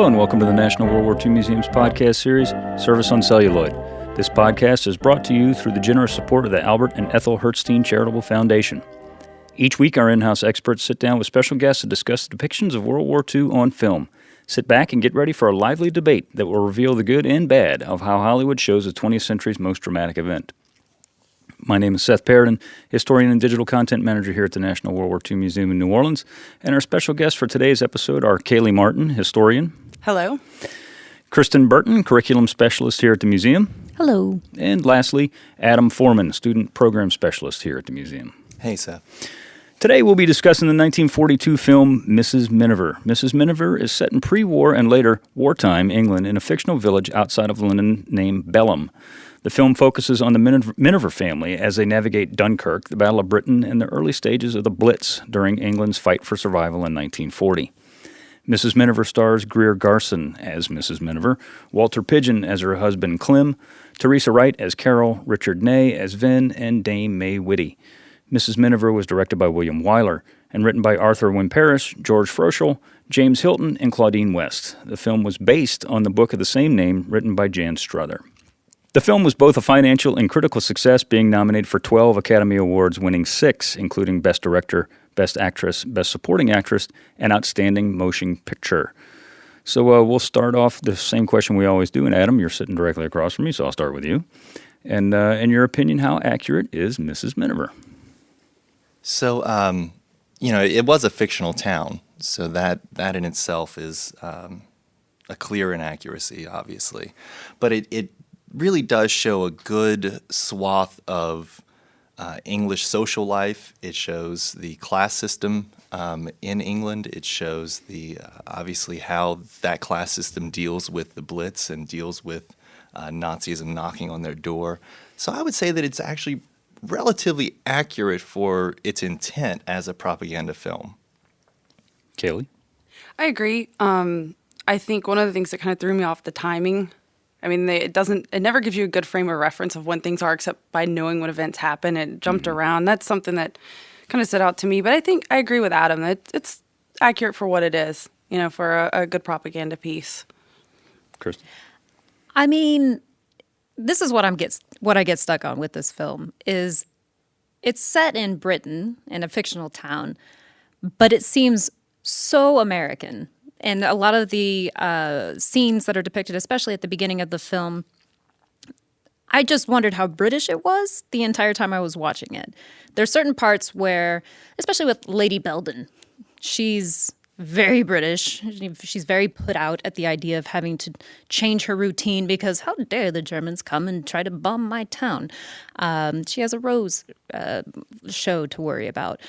Hello and welcome to the National World War II Museum's podcast series, Service on Celluloid. This podcast is brought to you through the generous support of the Albert and Ethel Hertzstein Charitable Foundation. Each week, our in-house experts sit down with special guests to discuss the depictions of World War II on film. Sit back and get ready for a lively debate that will reveal the good and bad of how Hollywood shows the 20th century's most dramatic event. My name is Seth Paradin, historian and digital content manager here at the National World War II Museum in New Orleans, and our special guests for today's episode are Kaylee Martin, historian. Hello. Kristen Burton, curriculum specialist here at the museum. Hello. And lastly, Adam Foreman, student program specialist here at the museum. Hey, Seth. Today we'll be discussing the 1942 film Mrs. Miniver. Mrs. Miniver is set in pre-war and later wartime England in a fictional village outside of London named Belem. The film focuses on the Miniver family as they navigate Dunkirk, the Battle of Britain, and the early stages of the Blitz during England's fight for survival in 1940. Mrs. Miniver stars Greer Garson as Mrs. Miniver, Walter Pidgeon as her husband Clem, Teresa Wright as Carol, Richard Ney as Vin, and Dame May Whitty. Mrs. Miniver was directed by William Wyler and written by Arthur Wynne Parrish, George Froschel, James Hilton, and Claudine West. The film was based on the book of the same name written by Jan Struther. The film was both a financial and critical success, being nominated for 12 Academy Awards, winning 6, including Best Director, Best Actress, Best Supporting Actress, and Outstanding Motion Picture. So we'll start off the same question we always do. And Adam, you're sitting directly across from me, so I'll start with you. And in your opinion, how accurate is Mrs. Miniver? So, it was a fictional town, so that in itself is a clear inaccuracy, obviously. But it really does show a good swath of English social life. It shows the class system in England. It shows the obviously how that class system deals with the Blitz and deals with Nazism knocking on their door. So I would say that it's actually relatively accurate for its intent as a propaganda film. Kaylee? I agree. I think one of the things that kind of threw me off the timing. I mean, it never gives you a good frame of reference of when things are, except by knowing when events happen. It jumped around. That's something that kind of stood out to me. But I think I agree with Adam that it's accurate for what it is, for a good propaganda piece. Kristen? I mean, this is what I get stuck on with this film is it's set in Britain in a fictional town, but it seems so American. And a lot of the scenes that are depicted, especially at the beginning of the film, I just wondered how British it was the entire time I was watching it. There's certain parts where, especially with Lady Belden, she's very British. She's very put out at the idea of having to change her routine because how dare the Germans come and try to bomb my town. She has a Rose show to worry about.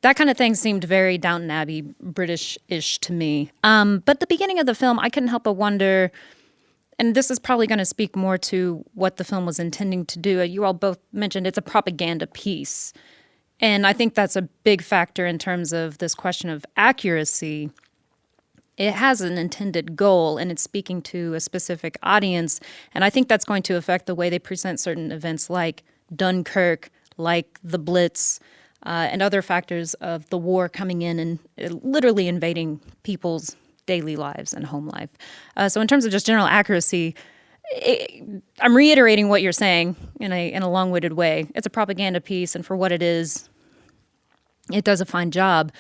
That kind of thing seemed very Downton Abbey, British-ish to me. But the beginning of the film, I couldn't help but wonder, and this is probably going to speak more to what the film was intending to do. You all both mentioned it's a propaganda piece. And I think that's a big factor in terms of this question of accuracy. It has an intended goal, and it's speaking to a specific audience. And I think that's going to affect the way they present certain events like Dunkirk, like the Blitz, and other factors of the war coming in and literally invading people's daily lives and home life. So in terms of just general accuracy, I'm reiterating what you're saying in a long-winded way. It's a propaganda piece, and for what it is, it does a fine job.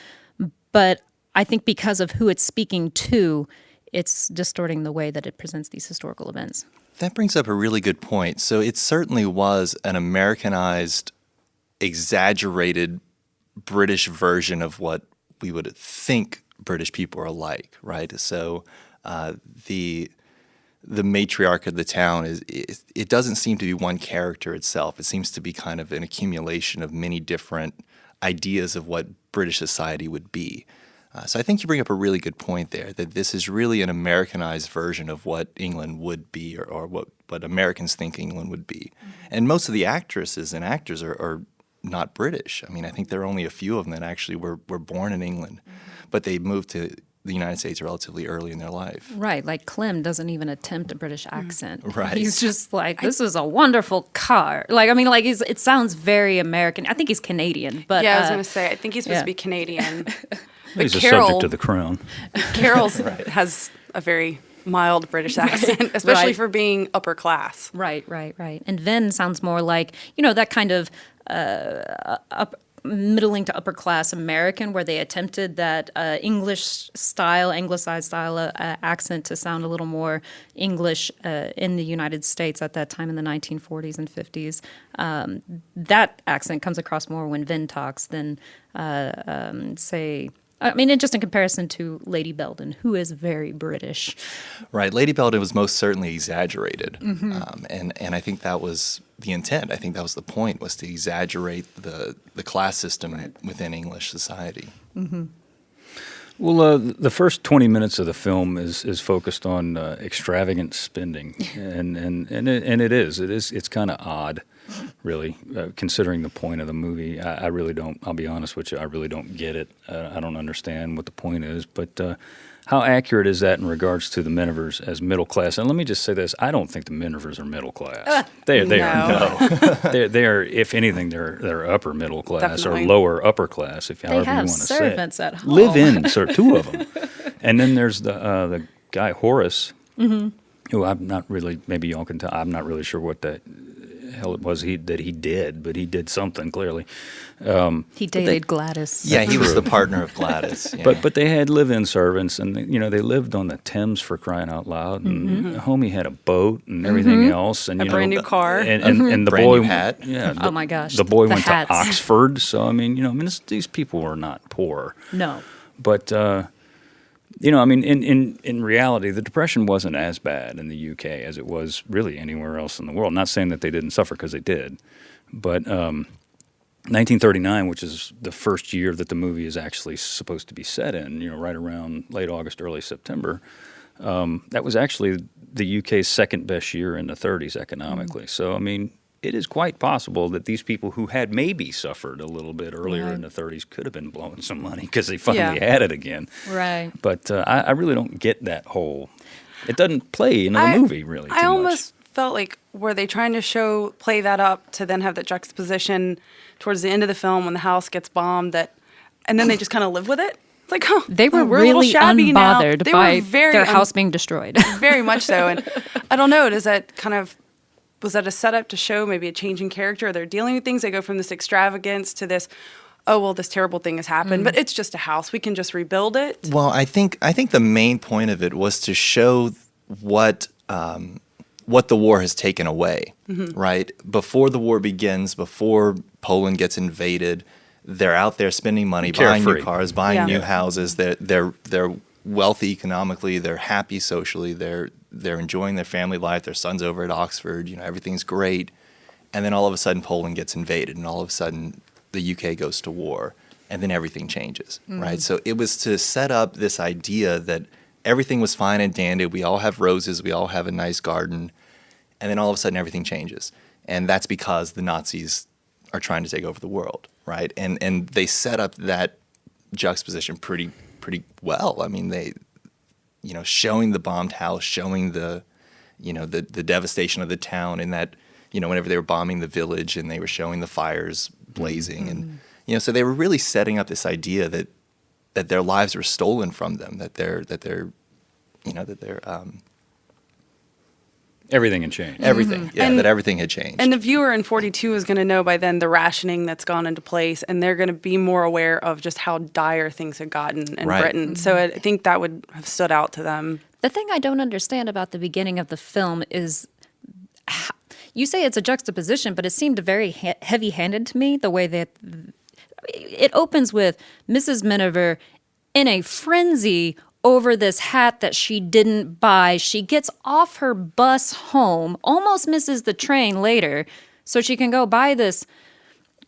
But I think because of who it's speaking to, it's distorting the way that it presents these historical events. That brings up a really good point. So it certainly was an Americanized, exaggerated British version of what we would think British people are like, right? So the matriarch of the town it doesn't seem to be one character itself. It seems to be kind of an accumulation of many different ideas of what British society would be. So I think you bring up a really good point there, that this is really an Americanized version of what England would be or what Americans think England would be. And most of the actresses and actors are not British. I mean, I think there are only a few of them that actually were born in England, but they moved to the United States relatively early in their life. Right, like Clem doesn't even attempt a British accent. Right. He's just like, this is a wonderful car. It sounds very American. I think he's Canadian. But yeah, I was going to say, I think he's supposed to be Canadian. He's a Carol- subject of the crown. Carol has a very mild British accent, especially Right. for being upper class. Right. And Vin sounds more like, that kind of middling to upper class American where they attempted that anglicized style accent to sound a little more English in the United States at that time in the 1940s and 50s. That accent comes across more when Vin talks than, just in comparison to Lady Belden, who is very British. Right. Lady Belden was most certainly exaggerated. And I think that was the intent. I think that was the point, was to exaggerate the class system within English society. Well, the first 20 minutes of the film is focused on extravagant spending, and it's kind of odd, really, considering the point of the movie. I really don't. I'll be honest with you. I really don't get it. I don't understand what the point is. But how accurate is that in regards to the Minivers as middle class? And let me just say this: I don't think the Minivers are middle class. They are they are, if anything, they're upper middle class Definitely. or lower upper class, if however you have want to say it. servants at home. Live in, sir, two of them. And then there's the guy Horace, who I'm not really. Maybe y'all can tell. I'm not really sure what the hell it was that he did, but he did something clearly. He dated Gladys. Yeah, he was the partner of Gladys. Yeah. But they had live-in servants, and they lived on the Thames, for crying out loud. And homie had a boat and everything else, and A brand new car. and the Brand boy new hat. Yeah. Oh my gosh, The boy the went hats. to Oxford, so these people were not poor. No. But in reality, the Depression wasn't as bad in the UK as it was really anywhere else in the world. Not saying that they didn't suffer, because they did, but 1939, which is the first year that the movie is actually supposed to be set in, right around late August, early September, that was actually the UK's second best year in the 30s economically. So, it is quite possible that these people who had maybe suffered a little bit earlier in the 30s could have been blowing some money because they finally had it again. Right. But I really don't get that whole. It doesn't play in the movie really. Too I much. almost felt like, were they trying to play that up to then have that juxtaposition towards the end of the film when the house gets bombed, and then they just kind of live with it? It's like, They were we're a little really shabby now. unbothered They by were very their house being destroyed. very much so. And I don't know, was that a setup to show maybe a change in character? They're dealing with things. They go from this extravagance to this, this terrible thing has happened, but it's just a house. We can just rebuild it. Well, I think the main point of it was to show what the war has taken away, right? Before the war begins, before Poland gets invaded, they're out there spending money, buying new Carefree. cars, buying new Yeah. houses. They're wealthy economically. They're happy socially. They're enjoying their family life. Their son's over at Oxford. Everything's great. And then all of a sudden, Poland gets invaded, and all of a sudden, the UK goes to war, and then everything changes, right? So it was to set up this idea that everything was fine and dandy. We all have roses. We all have a nice garden. And then all of a sudden, everything changes. And that's because the Nazis are trying to take over the world, right? And they set up that juxtaposition pretty well. They, showing the bombed house, showing the devastation of the town, and that, whenever they were bombing the village and they were showing the fires blazing, and so they were really setting up this idea that their lives were stolen from them, that they're Everything had changed. everything, that everything had changed. And the viewer in 42 is going to know by then the rationing that's gone into place, and they're going to be more aware of just how dire things had gotten in Right. Britain. So I think that would have stood out to them. The thing I don't understand about the beginning of the film is you say it's a juxtaposition, but it seemed very heavy-handed to me, the way that it opens with Mrs. Miniver in a frenzy over this hat that she didn't buy. She gets off her bus home, almost misses the train later, so she can go buy this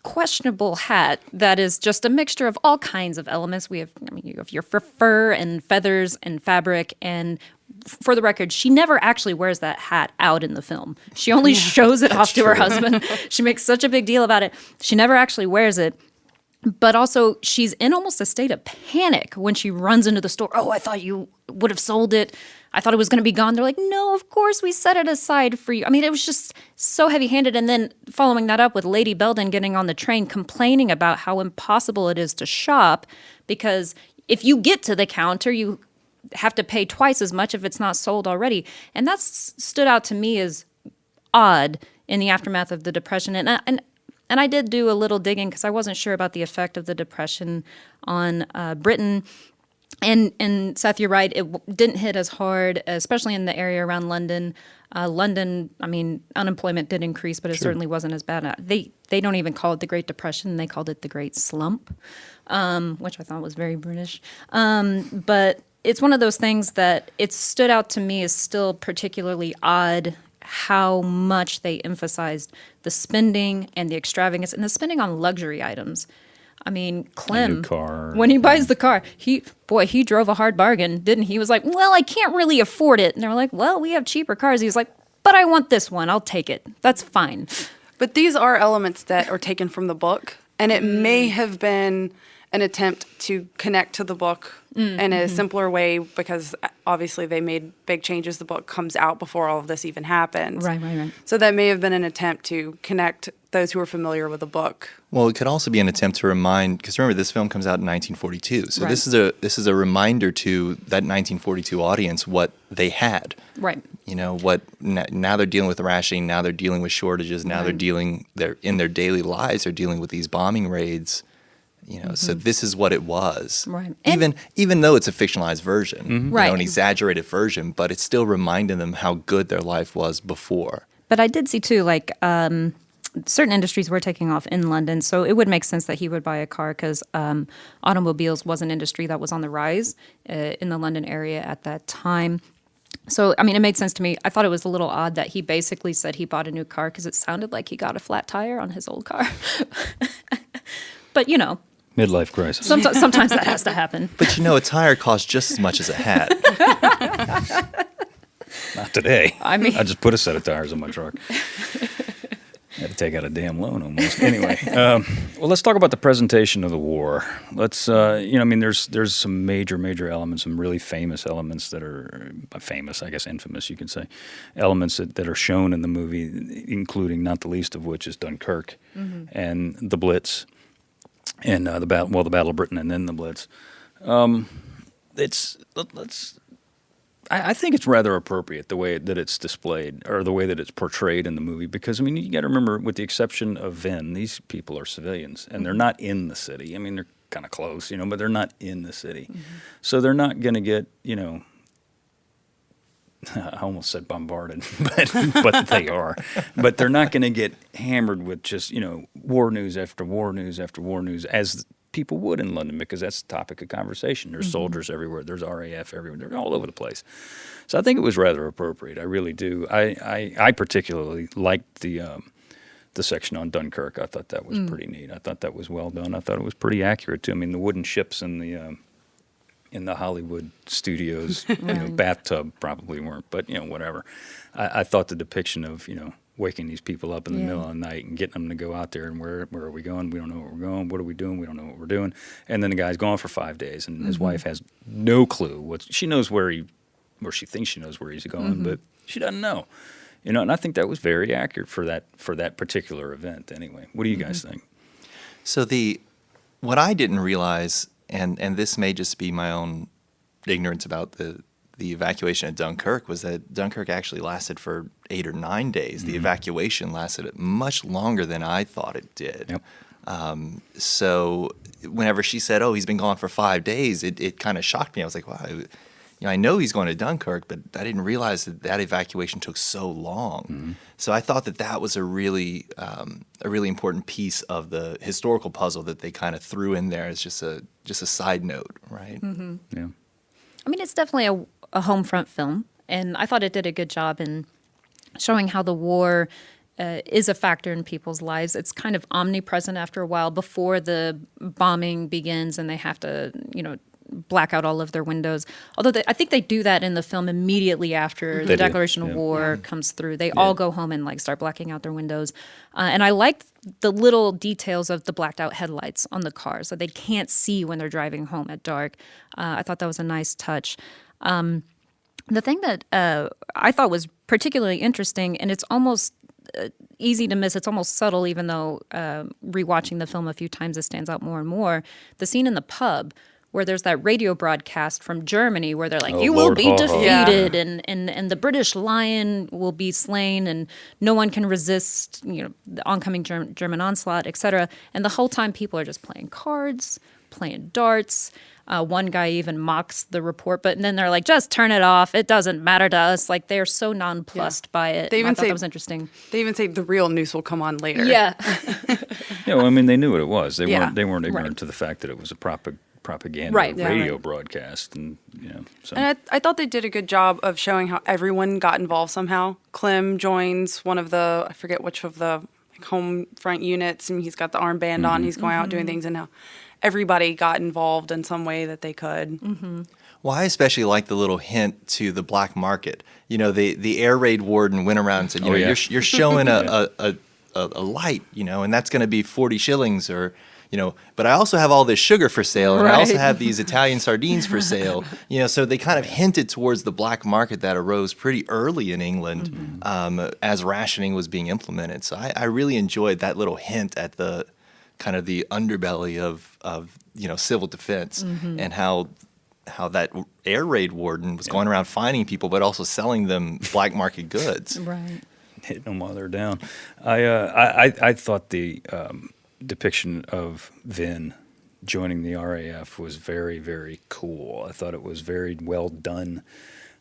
questionable hat that is just a mixture of all kinds of elements. You have your fur and feathers and fabric, and for the record, she never actually wears that hat out in the film. She only shows it off to her husband. She makes such a big deal about it. She never actually wears it. But also, she's in almost a state of panic when she runs into the store. Oh, I thought you would have sold it. I thought it was going to be gone. They're like, no, of course we set it aside for you. It was just so heavy-handed. And then following that up with Lady Belden getting on the train complaining about how impossible it is to shop because if you get to the counter, you have to pay twice as much if it's not sold already. And that stood out to me as odd in the aftermath of the Depression. And I did do a little digging because I wasn't sure about the effect of the Depression on Britain. And Seth, you're right. It didn't hit as hard, especially in the area around London. London, I mean, unemployment did increase, but it certainly wasn't as bad. They don't even call it the Great Depression. They called it the Great Slump, which I thought was very British. But it's one of those things that it stood out to me as still particularly odd how much they emphasized the spending and the extravagance and the spending on luxury items. I mean, Clem, when he buys the car, he drove a hard bargain, didn't he? He was like, well, I can't really afford it. And they were like, well, we have cheaper cars. He was like, but I want this one. I'll take it. That's fine. But these are elements that are taken from the book, and it may have been an attempt to connect to the book in a simpler way because obviously they made big changes. The book comes out before all of this even happens. Right. So that may have been an attempt to connect those who are familiar with the book. Well, it could also be an attempt to remind, because remember, this film comes out in 1942. So this is a reminder to that 1942 audience what they had. Right. You know, what now they're dealing with rationing, now they're dealing with shortages, now they're in their daily lives, they're dealing with these bombing raids. You know, so this is what it was. Right. Even though it's a fictionalized version, you know, Right. an exaggerated version, but it's still reminding them how good their life was before. But I did see, too, like certain industries were taking off in London, so it would make sense that he would buy a car because automobiles was an industry that was on the rise in the London area at that time. So, I mean, it made sense to me. I thought it was a little odd that he basically said he bought a new car because it sounded like he got a flat tire on his old car. But, you know. Midlife crisis. Sometimes that has to happen. But you know, a tire costs just as much as a hat. Not today. I mean- I just put a set of tires on my truck. Had to take out a damn loan almost. Anyway, well, let's talk about the presentation of the war. Let's, there's some major elements, some really famous elements that are famous, I guess infamous, you could say, elements that are shown in the movie, including not the least of which is Dunkirk and the Blitz and the Battle of Britain and then the Blitz. I think it's rather appropriate the way that it's displayed or the way that it's portrayed in the movie because, I mean, you got to remember, with the exception of Vin, these people are civilians and they're not in the city. I mean, they're kind of close, you know, but they're not in the city. So they're not going to get, you know, I almost said bombarded, but they are. But they're not going to get hammered with just, you know, war news after war news after war news as people would in London because that's the topic of conversation. There's soldiers everywhere. There's RAF everywhere. They're all over the place. So I think it was rather appropriate. I really do. I particularly liked the section on Dunkirk. I thought that was pretty neat. I thought that was well done. I thought it was pretty accurate too. I mean, the wooden ships in the Hollywood studios, you know, bathtub probably weren't, but you know, whatever. I thought the depiction of, you know, waking these people up in the middle of the night and getting them to go out there and where are we going? We don't know where we're going. What are we doing? We don't know what we're doing. And then the guy's gone for 5 days and his wife has no clue she knows where she thinks she knows where he's going, but she doesn't know. You know, and I think that was very accurate for that particular event anyway. What do you guys think? So what I didn't realize, and this may just be my own ignorance about the evacuation of Dunkirk, was that Dunkirk actually lasted for 8 or 9 days. The evacuation lasted much longer than I thought it did. Yep. So whenever she said, "Oh, he's been gone for 5 days," it kind of shocked me. I was like, "Wow, you know, I know he's going to Dunkirk, but I didn't realize that evacuation took so long." So I thought that was a really important piece of the historical puzzle that they kind of threw in there as just a side note, right? Yeah. I mean, it's definitely a home front film, and I thought it did a good job in showing how the war is a factor in people's lives. It's kind of omnipresent after a while before the bombing begins and they have to, you know, black out all of their windows. Although I think they do that in the film immediately after the Declaration of War comes through. They all go home and like start blacking out their windows. And I liked the little details of the blacked out headlights on the cars so they can't see when they're driving home at dark. I thought that was a nice touch. The thing that I thought was particularly interesting, and it's almost easy to miss, it's almost subtle, even though rewatching the film a few times it stands out more and more, the scene in the pub where there's that radio broadcast from Germany where they're like, Oh, you will Lord be Haw Haw. defeated and the British lion will be slain and no one can resist, the oncoming German onslaught, etc. And the whole time people are just playing cards, playing darts. One guy even mocks the report, but then they're like, just turn it off. It doesn't matter to us. Like, they're so nonplussed by it. They even I thought say- that was interesting. They even say the real news will come on later. Yeah. Yeah, well, I mean, they knew what it was. They Yeah. weren't ignorant Right. to the fact that it was a propaganda Right, yeah, radio right. broadcast, and so And I thought they did a good job of showing how everyone got involved somehow. Clem joins one of the, I forget which of the home front units, and he's got the armband on. He's going out doing things, and how everybody got involved in some way that they could. Well, I especially like the little hint to the black market. The air raid warden went around and said, Oh, yeah. you're showing a light, and that's going to be 40 shillings or, but I also have all this sugar for sale and I also Right. have these Italian sardines for sale. So they kind of hinted towards the black market that arose pretty early in England as rationing was being implemented. So I really enjoyed that little hint at the kind of the underbelly of civil defense and how that air raid warden was going around finding people, but also selling them black market goods. Right. hitting them while they're down. I thought the depiction of Vin joining the RAF was very, very cool. I thought it was very well done.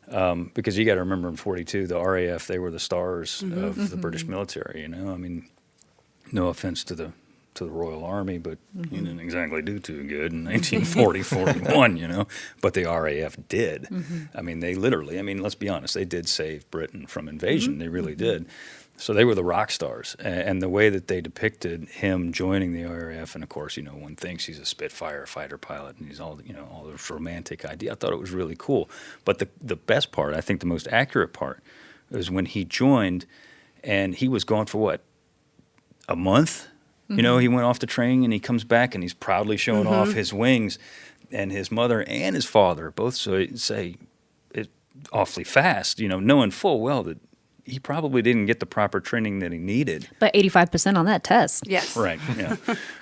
Because you got to remember in 42, the RAF, they were the stars of the British military, I mean, no offense to the Royal Army, but you didn't exactly do too good in 1940, 41, but the RAF did. I mean, they literally, let's be honest, they did save Britain from invasion. They really did. So they were the rock stars. And the way that they depicted him joining the RAF, and of course, one thinks he's a Spitfire fighter pilot and he's all this romantic idea. I thought it was really cool. But the best part, I think the most accurate part, was when he joined and he was gone for what, a month? He went off to training and he comes back and he's proudly showing off his wings. And his mother and his father both say it awfully fast, knowing full well that he probably didn't get the proper training that he needed. But 85% on that test. Yes. Right, yeah.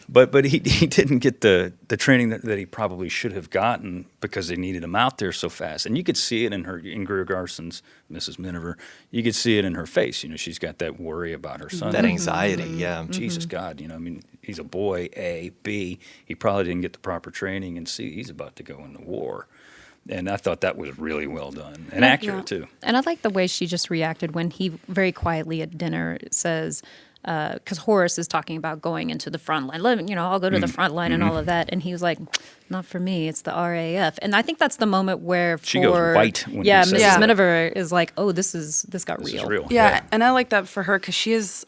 But he didn't get the training that he probably should have gotten because they needed him out there so fast. And you could see it in Greer Garson's Mrs. Miniver. You could see it in her face. She's got that worry about her son. That anxiety, yeah. Jesus God, he's a boy, A. B, he probably didn't get the proper training, and C, he's about to go into war. And I thought that was really well done and accurate, too. And I like the way she just reacted when he very quietly at dinner says, because Horace is talking about going into the front line. I'll go to the front line and all of that. And he was like, not for me, it's the RAF. And I think that's the moment where She goes white when he says Mrs. that. Miniver is like, oh, this got This real. is real. Yeah, and I like that for her because she's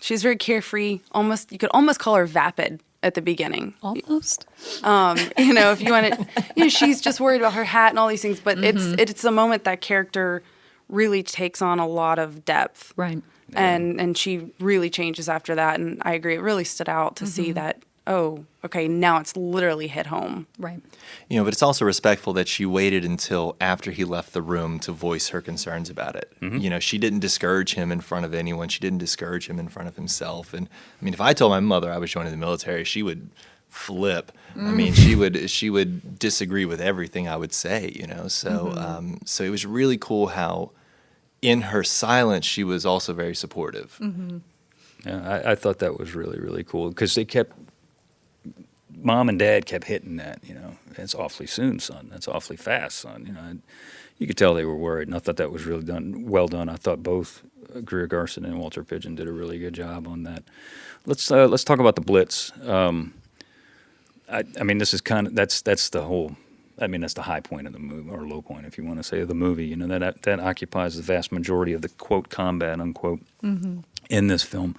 very carefree. You could almost call her vapid at the beginning. Almost. If you want to, she's just worried about her hat and all these things. But it's the moment that character really takes on a lot of depth. Right. And she really changes after that. And I agree, it really stood out to see that, oh, okay, now it's literally hit home. Right. But it's also respectful that she waited until after he left the room to voice her concerns about it. She didn't discourage him in front of anyone. She didn't discourage him in front of himself. And if I told my mother I was joining the military, she would flip. She would disagree with everything I would say. So so it was really cool how in her silence she was also very supportive. Yeah, I thought that was really, really cool because Mom and Dad kept hitting that, it's awfully soon, son. That's awfully fast, son. And you could tell they were worried, and I thought that was really well done. I thought both Greer Garson and Walter Pidgeon did a really good job on that. Let's talk about the Blitz. This is that's the whole. That's the high point of the movie, or low point, if you want to say, of the movie. That occupies the vast majority of the quote combat unquote in this film.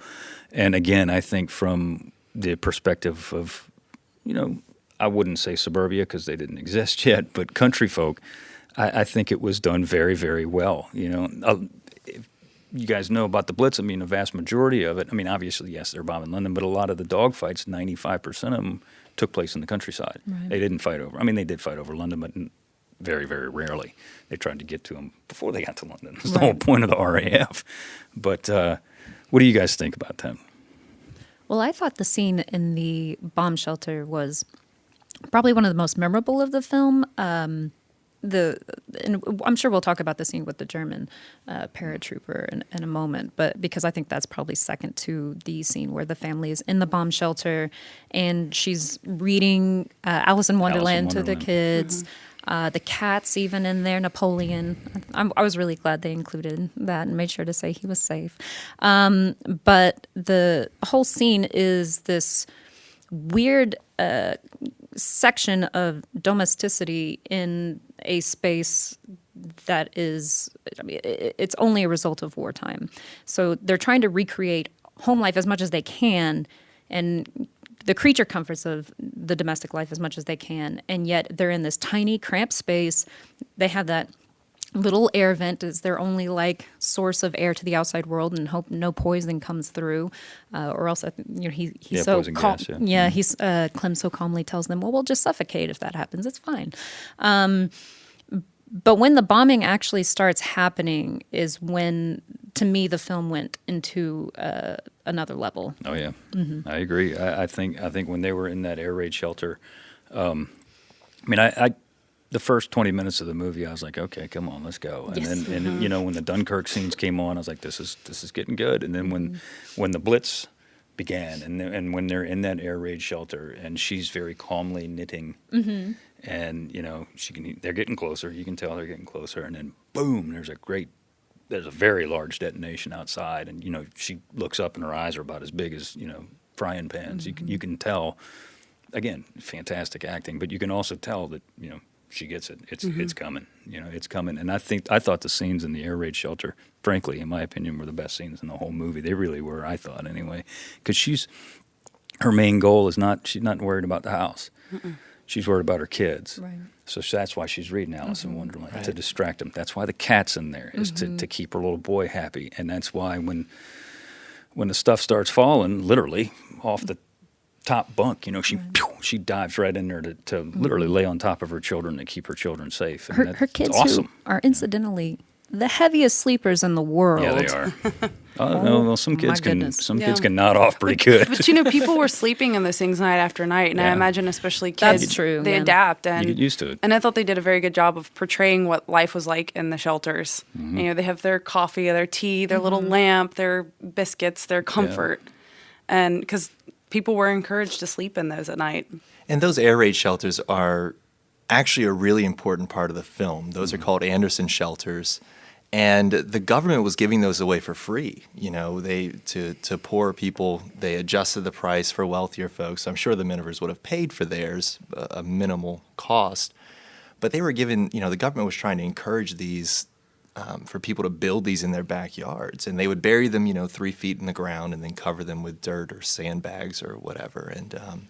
And again, I think from the perspective of, I wouldn't say suburbia because they didn't exist yet, but country folk, I think it was done very, very well. If you guys know about the Blitz, a vast majority of it, obviously, yes, they're bombing London, but a lot of the dogfights, 95% of them took place in the countryside. Right. They didn't fight over, they did fight over London, but very, very rarely. They tried to get to them before they got to London. That's the whole point of the RAF. But what do you guys think about that? Well, I thought the scene in the bomb shelter was probably one of the most memorable of the film. And I'm sure we'll talk about the scene with the German paratrooper in a moment, but because I think that's probably second to the scene where the family is in the bomb shelter and she's reading Alice in Wonderland to the kids. The cat's even in there, Napoleon. I was really glad they included that and made sure to say he was safe. But the whole scene is this weird section of domesticity in a space that is, I mean, it's only a result of wartime. So they're trying to recreate home life as much as they can and the creature comforts of the domestic life as much as they can. And yet they're in this tiny, cramped space. They have that little air vent as their only like source of air to the outside world, and hope no poison comes through, or else he's so calm. Gas, yeah, he's Clem so calmly tells them, "Well, we'll just suffocate if that happens. It's fine." But when the bombing actually starts happening is when, to me, the film went into another level. Oh yeah, I agree. I think when they were in that air raid shelter, I the first 20 minutes of the movie, I was like, okay, come on, let's go. And Yes. then when the Dunkirk scenes came on, I was like, this is getting good. And then when the Blitz began, and when they're in that air raid shelter, and she's very calmly knitting, and they're getting closer. You can tell they're getting closer, and then boom, there's a very large detonation outside, and she looks up and her eyes are about as big as frying pans. You can tell. Again, fantastic acting, but you can also tell that she gets it. It's coming. It's coming. And I thought the scenes in the air raid shelter, frankly, in my opinion, were the best scenes in the whole movie. They really were, I thought, anyway. Because her main goal is she's not worried about the house. She's worried about her kids. Right. So that's why she's reading Alice in Wonderland, to distract them. That's why the cat's in there, is to keep her little boy happy. And that's why when the stuff starts falling, literally, off the top bunk, she dives right in there to literally lay on top of her children to keep her children safe. And Her kids, awesome. who are incidentally the heaviest sleepers in the world. Yeah, they are. Well, some kids goodness. kids can nod off pretty good. But people were sleeping in those things night after night, and I imagine especially kids, That's true, they yeah. adapt. You And get used to it. And I thought they did a very good job of portraying what life was like in the shelters. They have their coffee, their tea, their little lamp, their biscuits, their comfort, and because people were encouraged to sleep in those at night. And those air raid shelters are actually a really important part of the film. Those are called Anderson shelters. And the government was giving those away for free. To poor people, they adjusted the price for wealthier folks. I'm sure the Minivers would have paid for theirs, a minimal cost. But they were given, the government was trying to encourage these for people to build these in their backyards. And they would bury them, 3 feet in the ground and then cover them with dirt or sandbags or whatever. And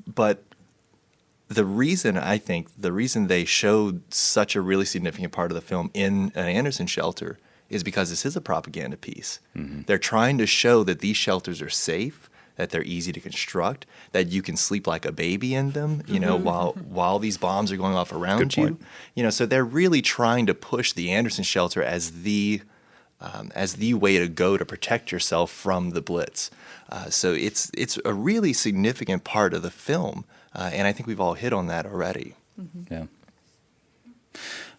but the reason they showed such a really significant part of the film in an Anderson shelter is because this is a propaganda piece. They're trying to show that these shelters are safe, that they're easy to construct, that you can sleep like a baby in them, while these bombs are going off around Good you. So they're really trying to push the Anderson shelter as the way to go to protect yourself from the Blitz. So it's a really significant part of the film, and I think we've all hit on that already. Yeah.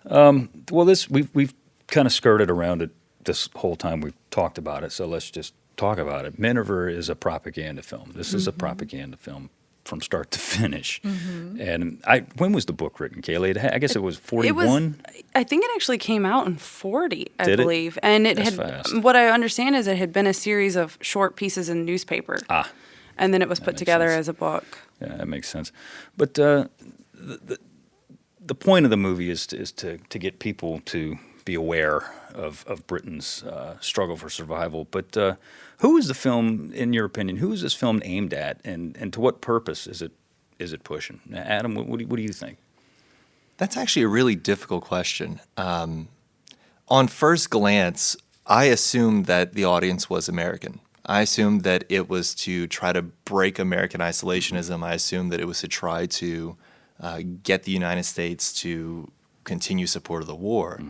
Well, we've kind of skirted around it this whole time we've talked about it, so let's just talk about it. Miniver is a propaganda film. This is a propaganda film from start to finish. And when was the book written, Kaylee? I guess it was 41? I think it actually came out in 40, I Did it? believe. And That's fast. what I understand is it had been a series of short pieces in newspaper. And then it was put makes together sense. as a book. Yeah, that makes sense. But the point of the movie is to get people to be aware of Britain's struggle for survival. But who is the film, in your opinion, who is this film aimed at, and to what purpose is it pushing? Adam, what do you think? That's actually a really difficult question. On first glance, I assumed that the audience was American. I assumed that it was to try to break American isolationism. I assumed that it was to try to get the United States to continue support of the war.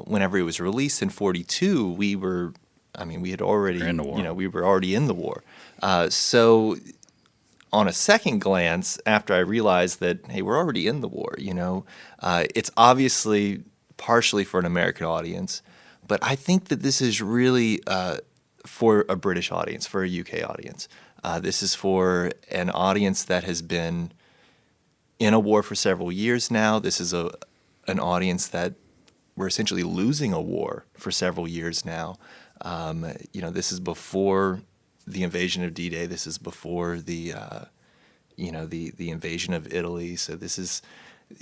Whenever it was released in 42, we had already, in the war. we were already in the war. So on a second glance, after I realized that, hey, we're already in the war, it's obviously partially for an American audience, but I think that this is really for a British audience, for a UK audience. This is for an audience that has been in a war for several years now. This is an audience that we're essentially losing a war for several years now. This is before the invasion of D-Day. This is before the invasion of Italy. So this is,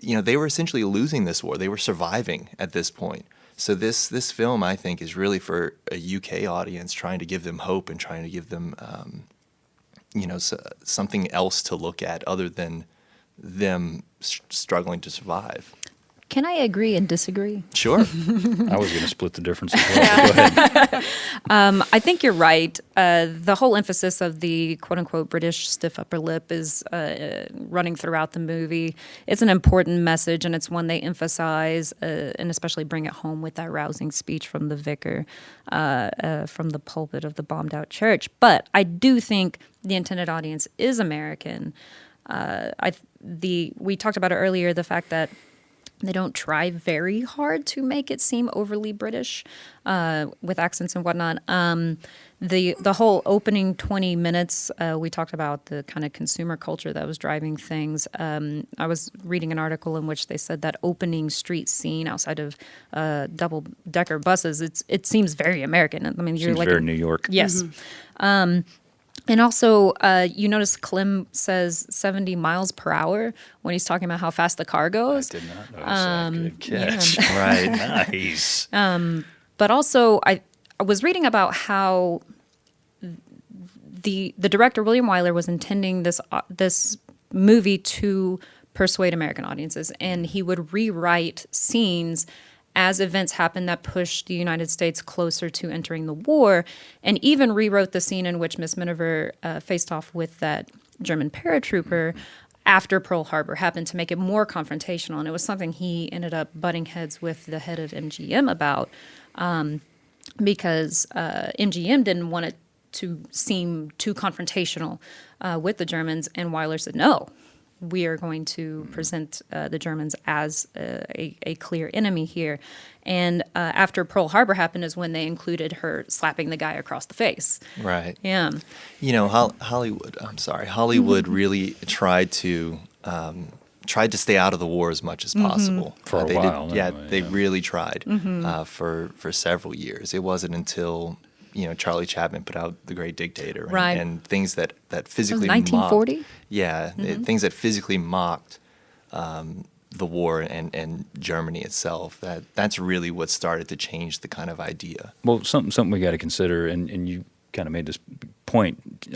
they were essentially losing this war. They were surviving at this point. So this film, I think, is really for a UK audience, trying to give them hope and trying to give them, something else to look at other than them struggling to survive. Can I agree and disagree? Sure. I was going to split the difference as well. Go ahead. I think you're right. The whole emphasis of the quote-unquote British stiff upper lip is running throughout the movie. It's an important message, and it's one they emphasize and especially bring it home with that rousing speech from the vicar from the pulpit of the bombed-out church. But I do think the intended audience is American. We talked about it earlier, the fact that they don't try very hard to make it seem overly British with accents and whatnot. The whole opening 20 minutes, we talked about the kind of consumer culture that was driving things. I was reading an article in which they said that opening street scene outside of double-decker buses, it seems very American. I mean, you're Seems like very New York. Yes. And also, you notice Clem says 70 miles per hour when he's talking about how fast the car goes. I did not notice that. Good catch. Yeah. Right. Nice. But also, I was reading about how the director, William Wyler, was intending this movie to persuade American audiences, and he would rewrite scenes as events happened that pushed the United States closer to entering the war, and even rewrote the scene in which Miss Miniver faced off with that German paratrooper after Pearl Harbor happened, to make it more confrontational. And it was something he ended up butting heads with the head of MGM about, because MGM didn't want it to seem too confrontational with the Germans, and Wyler said, no, we are going to present the Germans as a clear enemy here. And after Pearl Harbor happened is when they included her slapping the guy across the face. Right. Yeah. Hollywood really tried to stay out of the war as much as possible. For a while. They really tried for several years. It wasn't until Charlie Chaplin put out The Great Dictator, Right. and things that physically 1940? mocked. Yeah, things that physically mocked the war and Germany itself. That's really what started to change the kind of idea. Well, something we got to consider, and you kind of made this point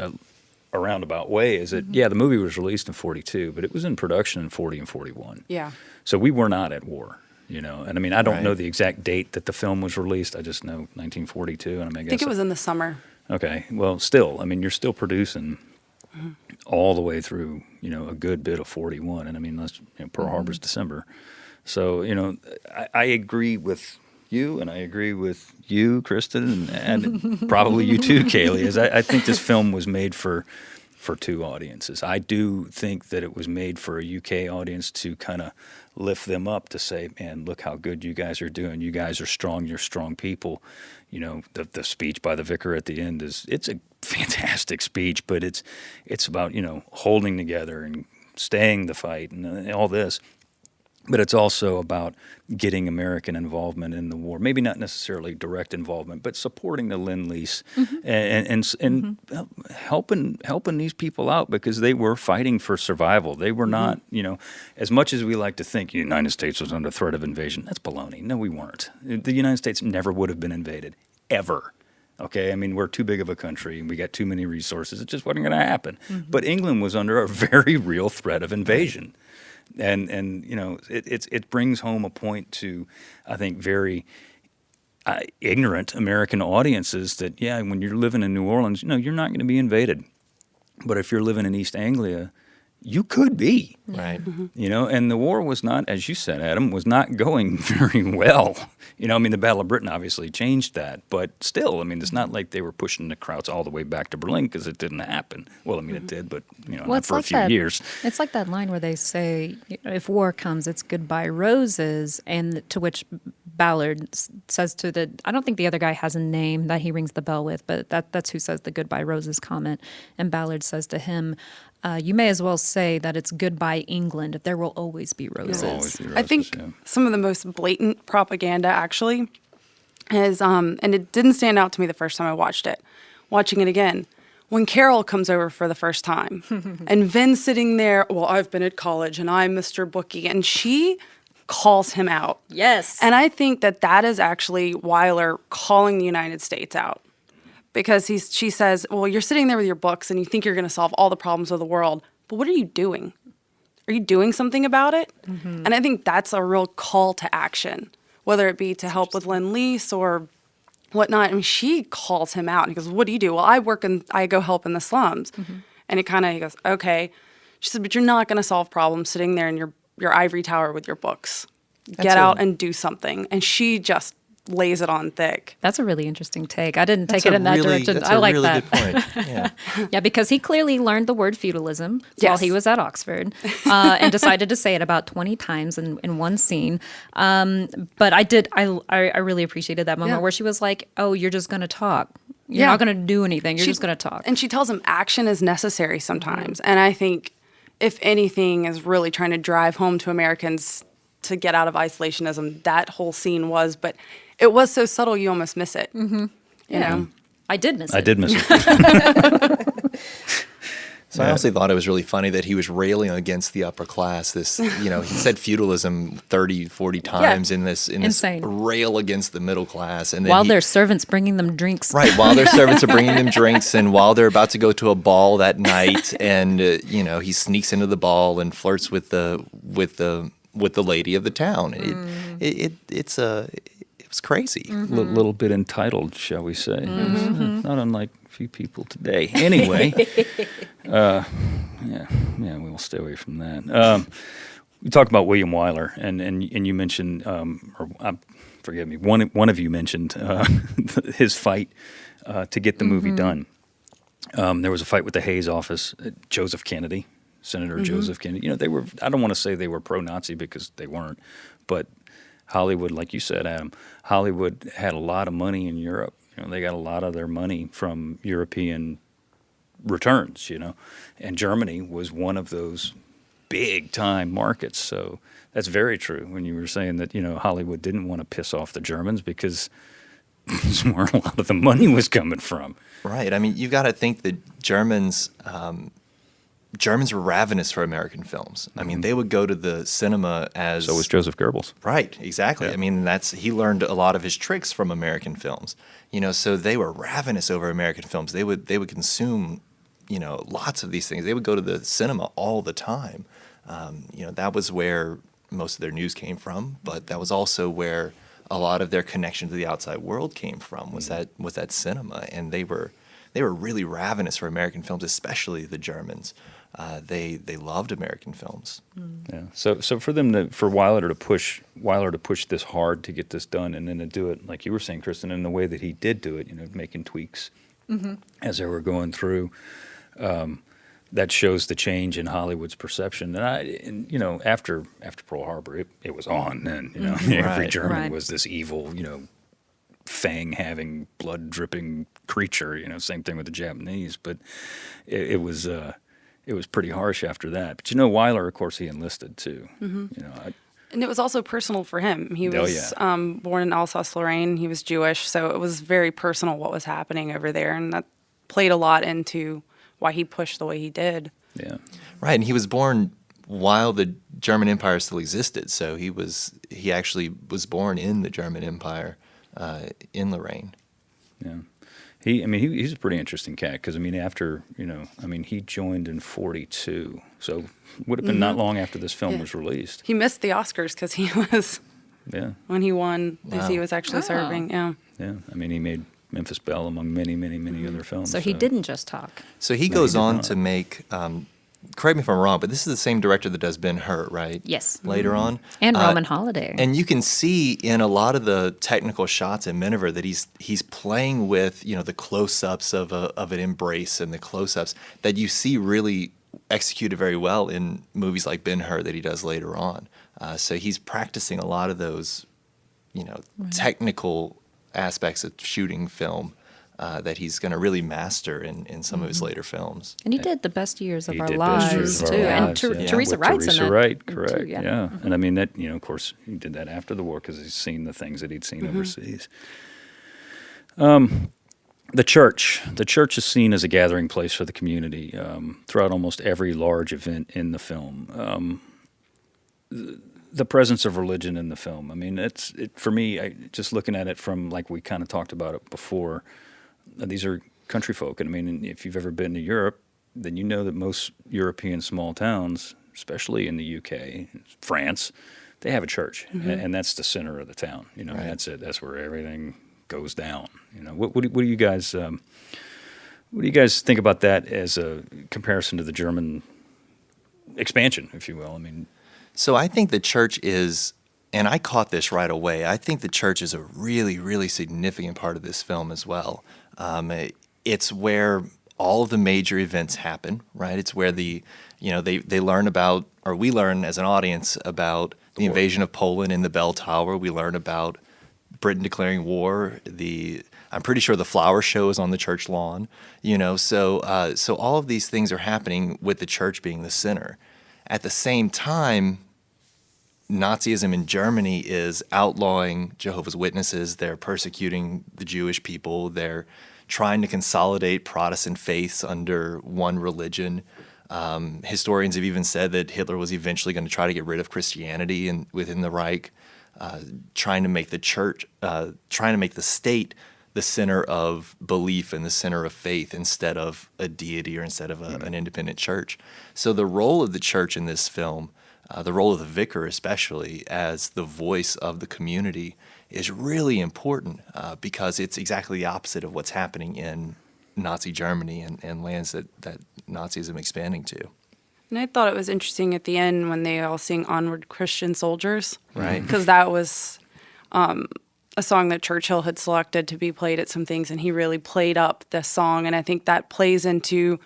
a roundabout way, is that, the movie was released in 42, but it was in production in 40 and 41. Yeah. So we were not at war. And I mean, I don't Right. know the exact date that the film was released. I just know 1942, and I I think it was in the summer. Okay, well, still, I mean, you're still producing all the way through, a good bit of 41, and I mean, Pearl Harbor's December. So, I agree with you, and I agree with you, Kristen, and probably you too, Kaylee, is I think this film was made for two audiences. I do think that it was made for a UK audience to kind of lift them up, to say, man, look how good you guys are doing. You guys are strong. You're strong people. The speech by the vicar at the end it's a fantastic speech, but it's about, holding together and staying the fight and all this. But it's also about getting American involvement in the war. Maybe not necessarily direct involvement, but supporting the Lend-Lease and helping these people out, because they were fighting for survival. They were not, as much as we like to think the United States was under threat of invasion, that's baloney. No, we weren't. The United States never would have been invaded, ever. Okay, I mean, we're too big of a country and we got too many resources. It just wasn't going to happen. But England was under a very real threat of invasion. And it brings home a point to, I think, very ignorant American audiences that, when you're living in New Orleans, you're not going to be invaded. But if you're living in East Anglia, you could be. Right. You know, and the war was not, as you said, Adam, was not going very well. You know, I mean, the Battle of Britain obviously changed that, but still, I mean, it's not like they were pushing the Krauts all the way back to Berlin because it didn't happen. Well, I mean, it did, but, you know, Well, not it's for like a few that. years. It's like that line where they say, if war comes, it's goodbye roses, and to which Ballard says to the, I don't think the other guy has a name that he rings the bell with, but that's who says the goodbye roses comment. And Ballard says to him, you may as well say that it's goodbye England. There will always be roses. Always be I think roses, yeah. some of the most blatant propaganda actually is, and it didn't stand out to me the first time I watched it. Watching it again, when Carol comes over for the first time, and Vin's sitting there, well, I've been at college and I'm Mr. Bookie, and she calls him out. Yes. And I think that is actually Weiler calling the United States out. Because she says, well, you're sitting there with your books and you think you're going to solve all the problems of the world, but what are you doing? Are you doing something about it? And I think that's a real call to action, whether it be to help with Lend-Lease or whatnot. I mean, she calls him out and he goes, what do you do? Well, I go help in the slums. And he goes, okay. She said, but you're not going to solve problems sitting there in your ivory tower with your books. Get out and do something. And she just lays it on thick. That's a really interesting take. I didn't take it in that direction. I like that. That's a really good point. Yeah. Yeah, because he clearly learned the word feudalism while he was at Oxford and decided to say it about 20 times in one scene. But I really appreciated that moment where she was like, oh, you're just going to talk. You're not going to do anything. You're just going to talk. And she tells him action is necessary sometimes. And I think, if anything, is really trying to drive home to Americans to get out of isolationism. That whole scene was, but it was so subtle you almost miss it. You know? I did miss it. I did miss it. So I honestly thought it was really funny that he was railing against the upper class. This, you know, he said feudalism 30, 40 times in this Insane. rail against the middle class. And then While their servants bringing them drinks. Right, while their servants are bringing them drinks and while they're about to go to a ball that night and, you know, he sneaks into the ball and flirts with the lady of the town. It was crazy. Little bit entitled, shall we say. Not unlike a few people today. Anyway, we will stay away from that. We talked about William Wyler, and you mentioned, forgive me, one of you mentioned his fight to get the movie done. There was a fight with the Hayes office, Joseph Kennedy, Senator Joseph Kennedy. You know, they were, I don't want to say they were pro-Nazi because they weren't, but Hollywood, like you said, Adam, Hollywood had a lot of money in Europe. You know, they got a lot of their money from European returns, you know, and Germany was one of those big-time markets. So that's very true when you were saying that, you know, Hollywood didn't want to piss off the Germans because that's where a lot of the money was coming from. Right. I mean, you got to think that Germans were ravenous for American films. I mean, they would go to the cinema as... So was Joseph Goebbels. Right, exactly. Yeah. I mean, he learned a lot of his tricks from American films. You know, so they were ravenous over American films. They would consume, you know, lots of these things. They would go to the cinema all the time. You know, that was where most of their news came from, but that was also where a lot of their connection to the outside world came from, was that cinema. And they were really ravenous for American films, especially the Germans. They loved American films. Yeah. So for Wyler to push this hard to get this done, and then to do it like you were saying, Kristen, in the way that he did do it, you know, making tweaks as they were going through, that shows the change in Hollywood's perception. And you know, after Pearl Harbor, it was on then. You know, every Right. German was this evil, you know, fang-having, blood-dripping creature. You know, same thing with the Japanese, but it was pretty harsh after that. But you know, Wyler, of course, he enlisted too. You know, And it was also personal for him. He Oh, was born in Alsace-Lorraine. He was Jewish, so it was very personal what was happening over there, and that played a lot into why he pushed the way he did. yeah. Right, and he was born while the German Empire still existed. So he actually was born in the German Empire in Lorraine. Yeah. He's a pretty interesting cat because, I mean, after, you know, I mean, he joined in 1942, so would have been not long after this film was released. He missed the Oscars because he was, Yeah, when he won, as he was actually Oh. serving. Yeah. yeah. I mean, he made Memphis Belle among many, many, many other films. So he didn't just talk. So he No, goes he did on not. to make correct me if I'm wrong, but this is the same director that does Ben-Hur, right? Yes. Later on. And Roman Holiday. And you can see in a lot of the technical shots in Miniver that he's playing with, the close-ups of an embrace and the close-ups that you see really executed very well in movies like Ben-Hur that he does later on. So he's practicing a lot of those, technical aspects of shooting film that he's going to really master in some of his later films. And he did The Best Years of He Our did Best Lives, Years of too. Our And Lives, Teresa With Wright's in Teresa that. Wright, too, correct, yeah. And I mean, that, of course, he did that after the war because he's seen the things that he'd seen overseas. The church is seen as a gathering place for the community throughout almost every large event in the film. The presence of religion in the film. I mean, for me, just looking at it from, like we kind of talked about it before, these are country folk. And I mean, if you've ever been to Europe, then you know that most European small towns, especially in the UK, France, they have a church. And that's the center of the town. Right. And that's it. That's where everything goes down. What do you guys think about that as a comparison to the German expansion, if you will? I mean, so I think the church is, and I caught this right away, I think the church is a really, really significant part of this film as well. It's where all of the major events happen, right? It's where they learn about, or we learn as an audience about the invasion of Poland in the bell tower. We learn about Britain declaring war. I'm pretty sure the flower show is on the church lawn. So all of these things are happening with the church being the center. At the same time, Nazism in Germany is outlawing Jehovah's Witnesses. They're persecuting the Jewish people. They're trying to consolidate Protestant faiths under one religion. Historians have even said that Hitler was eventually going to try to get rid of Christianity within the Reich, trying to make the state the center of belief and the center of faith instead of a deity or instead of an independent church. So the role of the church in this film, the role of the vicar especially as the voice of the community, is really important because it's exactly the opposite of what's happening in Nazi Germany and lands that Nazism expanding to. And I thought it was interesting at the end when they all sing Onward Christian Soldiers. Right. Because that was a song that Churchill had selected to be played at some things, and he really played up the song. And I think that plays into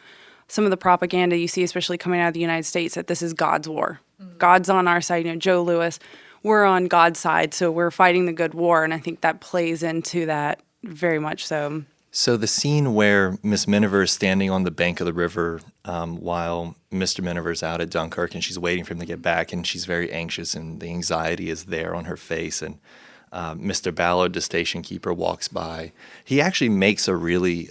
some of the propaganda you see, especially coming out of the United States, that this is God's war. God's on our side. Joe Louis, we're on God's side, so we're fighting the good war. And I think that plays into that very much so. So the scene where Miss Miniver is standing on the bank of the river while Mr. Miniver's out at Dunkirk and she's waiting for him to get back, and she's very anxious and the anxiety is there on her face, and Mr. Ballard, the station keeper, walks by. He actually makes a really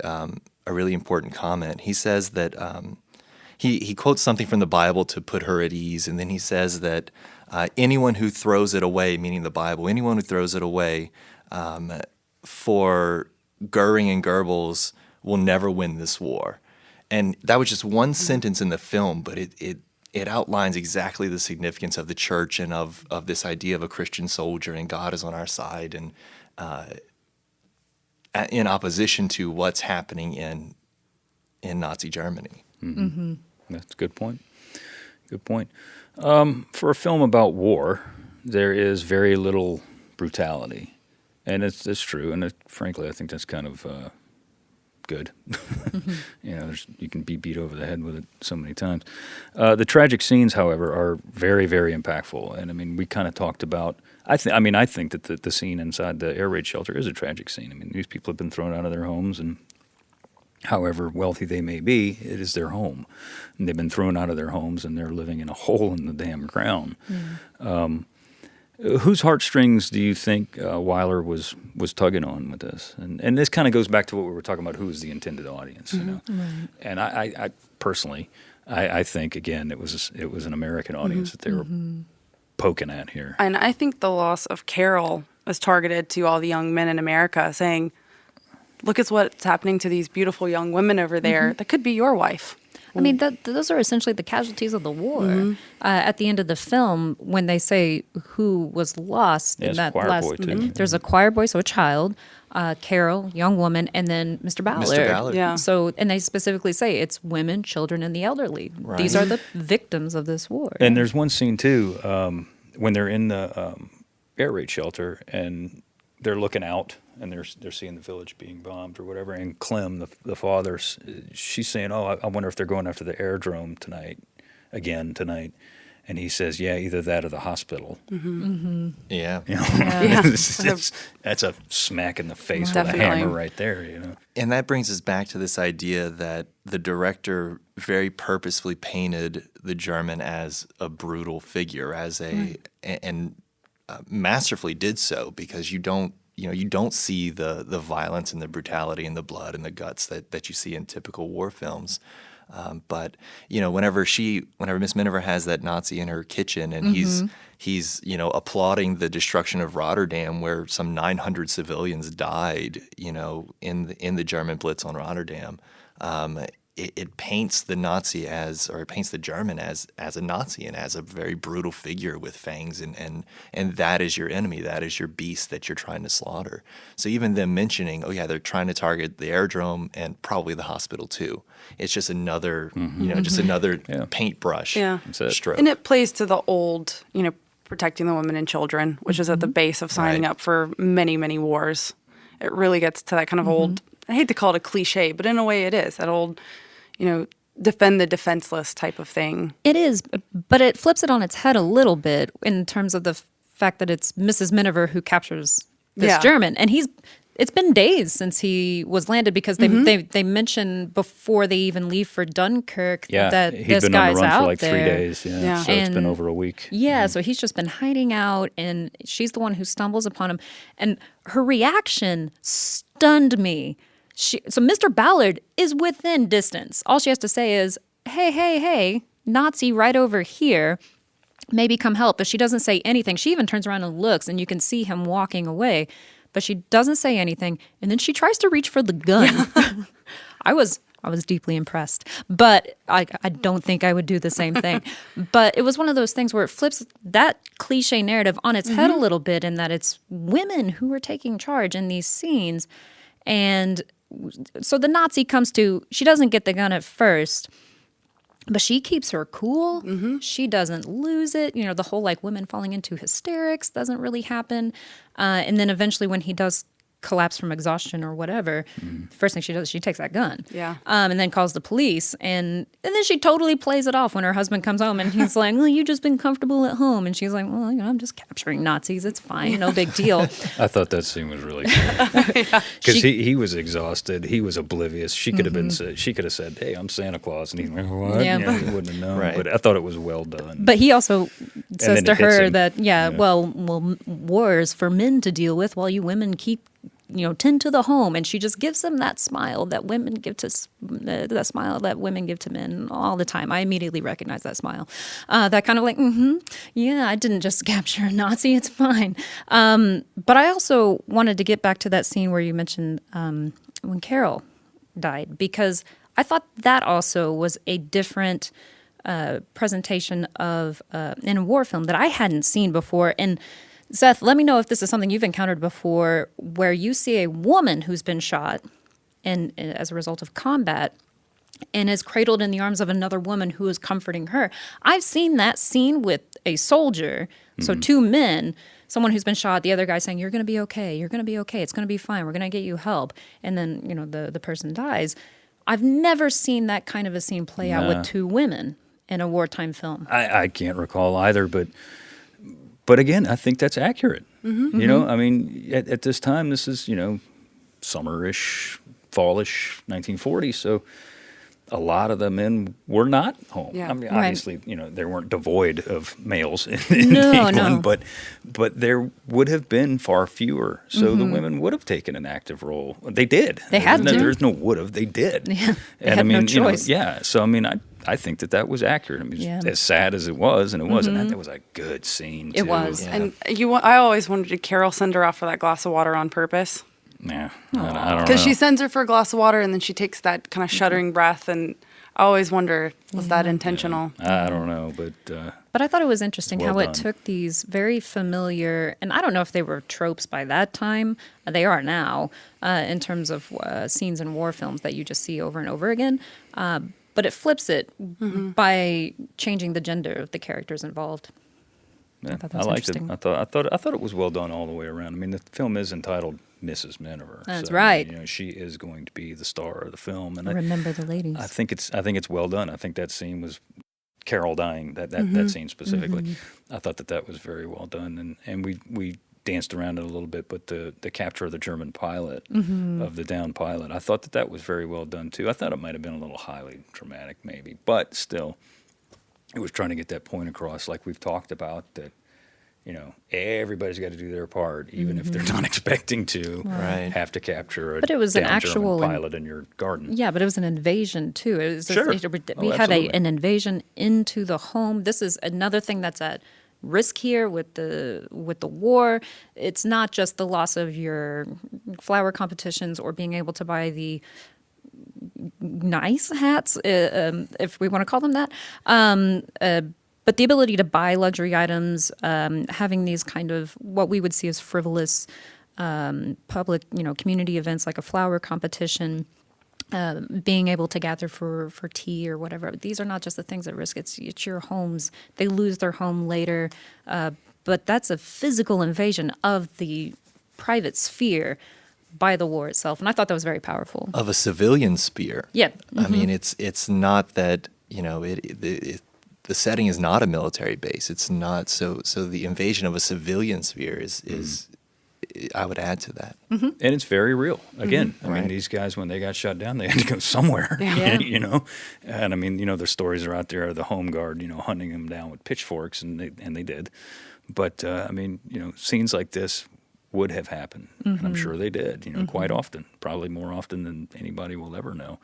important comment. He says that he quotes something from the Bible to put her at ease, and then he says that anyone who throws it away, meaning the Bible, anyone who throws it away for Goering and Goebbels will never win this war. And that was just one sentence in the film, but it outlines exactly the significance of the church and of this idea of a Christian soldier and God is on our side, and in opposition to what's happening in Nazi Germany. Mm-hmm. That's a good point. Good point. For a film about war, there is very little brutality. And it's true, and frankly, I think that's kind of good. You can be beat over the head with it so many times. The tragic scenes, however, are very, very impactful. And I mean, we kind of talked about. I think that the scene inside the air raid shelter is a tragic scene. I mean, these people have been thrown out of their homes, and however wealthy they may be, it is their home, and they've been thrown out of their homes, and they're living in a hole in the damn ground. Whose heartstrings do you think Wyler was tugging on with this? And this kind of goes back to what we were talking about, who is the intended audience, Right. And I personally, I think, again, it was an American audience that they were poking at here. And I think the loss of Carol was targeted to all the young men in America, saying, look at what's happening to these beautiful young women over there. That could be your wife. I mean, those are essentially the casualties of the war. At the end of the film, when they say who was lost in that choir last, boy too. there's a choir boy, so a child, Carol, young woman, and then Mr. Ballard. Mr. Ballard. Yeah. So, and they specifically say it's women, children, and the elderly. Right. These are the victims of this war. And there's one scene too when they're in the air raid shelter and they're looking out and they're seeing the village being bombed or whatever. And Clem, the father, she's saying, "Oh, I wonder if they're going after the airdrome tonight." And he says, "Yeah, either that or the hospital." Yeah. You know? Yeah. That's a smack in the face Definitely. with a hammer right there. You know. And that brings us back to this idea that the director very purposefully painted the German as a brutal figure, and masterfully did so, because you don't see the violence and the brutality and the blood and the guts that you see in typical war films. But whenever Miss Miniver has that Nazi in her kitchen and he's applauding the destruction of Rotterdam, where some 900 civilians died, in the German Blitz on Rotterdam, it paints the German as a Nazi and as a very brutal figure with fangs, and that is your enemy, that is your beast that you're trying to slaughter. So even them mentioning, oh yeah, they're trying to target the airdrome and probably the hospital too. It's just another, paintbrush stroke. And it plays to the old, protecting the women and children, which is at the base of signing Right. up for many, many wars. It really gets to that kind of old, I hate to call it a cliche, but in a way it is, that old, defend the defenseless type of thing. It is, but it flips it on its head a little bit in terms of the fact that it's Mrs. Miniver who captures this Yeah. German, and it's been days since he was landed, because they mention before they even leave for Dunkirk that he'd this been on guy's the run out for like there. 3 days. Yeah. So it's been And- over a week. Yeah, so he's just been hiding out, and she's the one who stumbles upon him. And her reaction stunned me. So Mr. Ballard is within distance. All she has to say is, hey, Nazi right over here. Maybe come help. But she doesn't say anything. She even turns around and looks, and you can see him walking away. But she doesn't say anything. And then she tries to reach for the gun. I was deeply impressed, but I don't think I would do the same thing. But it was one of those things where it flips that cliche narrative on its head a little bit, in that it's women who are taking charge in these scenes. And so the Nazi comes to, she doesn't get the gun at first, but she keeps her cool. She doesn't lose it. The whole women falling into hysterics doesn't really happen. And then eventually when he does collapse from exhaustion or whatever, first thing she does is she takes that gun. Yeah. And then calls the police. And then she totally plays it off when her husband comes home and he's like, well, you've just been comfortable at home. And she's like, well, I'm just capturing Nazis. It's fine. No big deal. I thought that scene was really cool because he was exhausted. He was oblivious. She could have been. She could have said, "Hey, I'm Santa Claus," and he's like, "What?" Yeah. He wouldn't have known. Right. But I thought it was well done. But he also says then to it hits her him. that, Yeah. well, war is for men to deal with, while you women keep, tend to the home. And she just gives him that smile that women give to that smile that women give to men all the time. I immediately recognize that smile. That kind of yeah, I didn't just capture a Nazi. It's fine. But I also wanted to get back to that scene where you mentioned when Carol died, because I thought that also was a different presentation of in a war film that I hadn't seen before. And Seth, let me know if this is something you've encountered before, where you see a woman who's been shot and as a result of combat and is cradled in the arms of another woman who is comforting her. I've seen that scene with a soldier, so two men, someone who's been shot, the other guy saying, you're going to be okay, you're going to be okay, it's going to be fine, we're going to get you help. And then, the person dies. I've never seen that kind of a scene play out with two women in a wartime film. I can't recall either, but again, I think that's accurate. I mean, at this time, this is summerish, fallish, 1940s. So a lot of the men were not home. Yeah. I mean, Right. obviously, they weren't devoid of males in No, England, no. but there would have been far fewer. So the women would have taken an active role. They did. They had to. There's no would have. They did. Yeah. They And had I mean, no choice. So I mean, I think that was accurate. I mean, Yeah. as sad as it was, and it was, and that was a good scene. It too. was. Yeah. And I always wondered, did Carol send her off for that glass of water on purpose? Yeah, I don't know. Because she sends her for a glass of water and then she takes that kind of shuddering breath. And I always wonder, was that intentional? I don't know, but But I thought it was interesting Well how done. it took these very familiar, and I don't know if they were tropes by that time, they are now, in terms of scenes in war films that you just see over and over again. But it flips it by changing the gender of the characters involved. Yeah, thought that I was liked it. interesting. I thought it was well done all the way around. I mean, the film is entitled Mrs. Miniver. That's so, right. You know, she is going to be the star of the film, and Remember the ladies. I think it's well done. I think that scene was Carol dying. That scene specifically, I thought that was very well done, and we danced around it a little bit, but the capture of the German pilot, of the downed pilot, I thought that was very well done too. I thought it might have been a little highly dramatic maybe, but still, it was trying to get that point across, like we've talked about, that you know everybody's got to do their part, even if they're not expecting to Right. have to capture a But it was an downed actual German pilot in your garden. Yeah, but it was an invasion too. It was Sure. we Oh, had absolutely. an invasion into the home. This is another thing that's at risk here with the war. It's not just the loss of your flower competitions or being able to buy the nice hats, if we want to call them that. But the ability to buy luxury items, having these kind of what we would see as frivolous public, community events like a flower competition, being able to gather for tea or whatever. These are not just the things at risk. It's your homes. They lose their home later. But that's a physical invasion of the private sphere by the war itself. And I thought that was very powerful. Of a civilian sphere. Yeah. I mean, it's not that, the setting is not a military base. It's not so the invasion of a civilian sphere is I would add to that. And it's very real. Again, I mean, Right. these guys, when they got shot down, they had to go somewhere, Yeah. And I mean, the stories are out there of the home guard, hunting them down with pitchforks, and they did. But, I mean, scenes like this would have happened, and I'm sure they did, quite often, probably more often than anybody will ever know.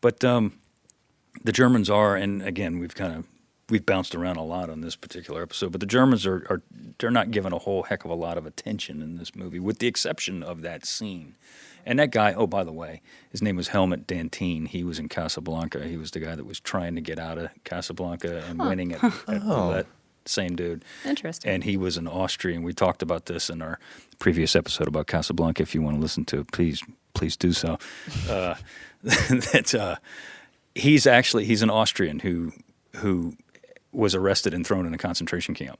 But the Germans are, and again, we've bounced around a lot on this particular episode, but the Germans they're not given a whole heck of a lot of attention in this movie, with the exception of that scene. And that guy, oh, by the way, his name was Helmut Dantine. He was in Casablanca. He was the guy that was trying to get out of Casablanca and winning at roulette. Same dude. Interesting. And he was an Austrian. We talked about this in our previous episode about Casablanca. If you want to listen to it, please do so. He's an Austrian who was arrested and thrown in a concentration camp.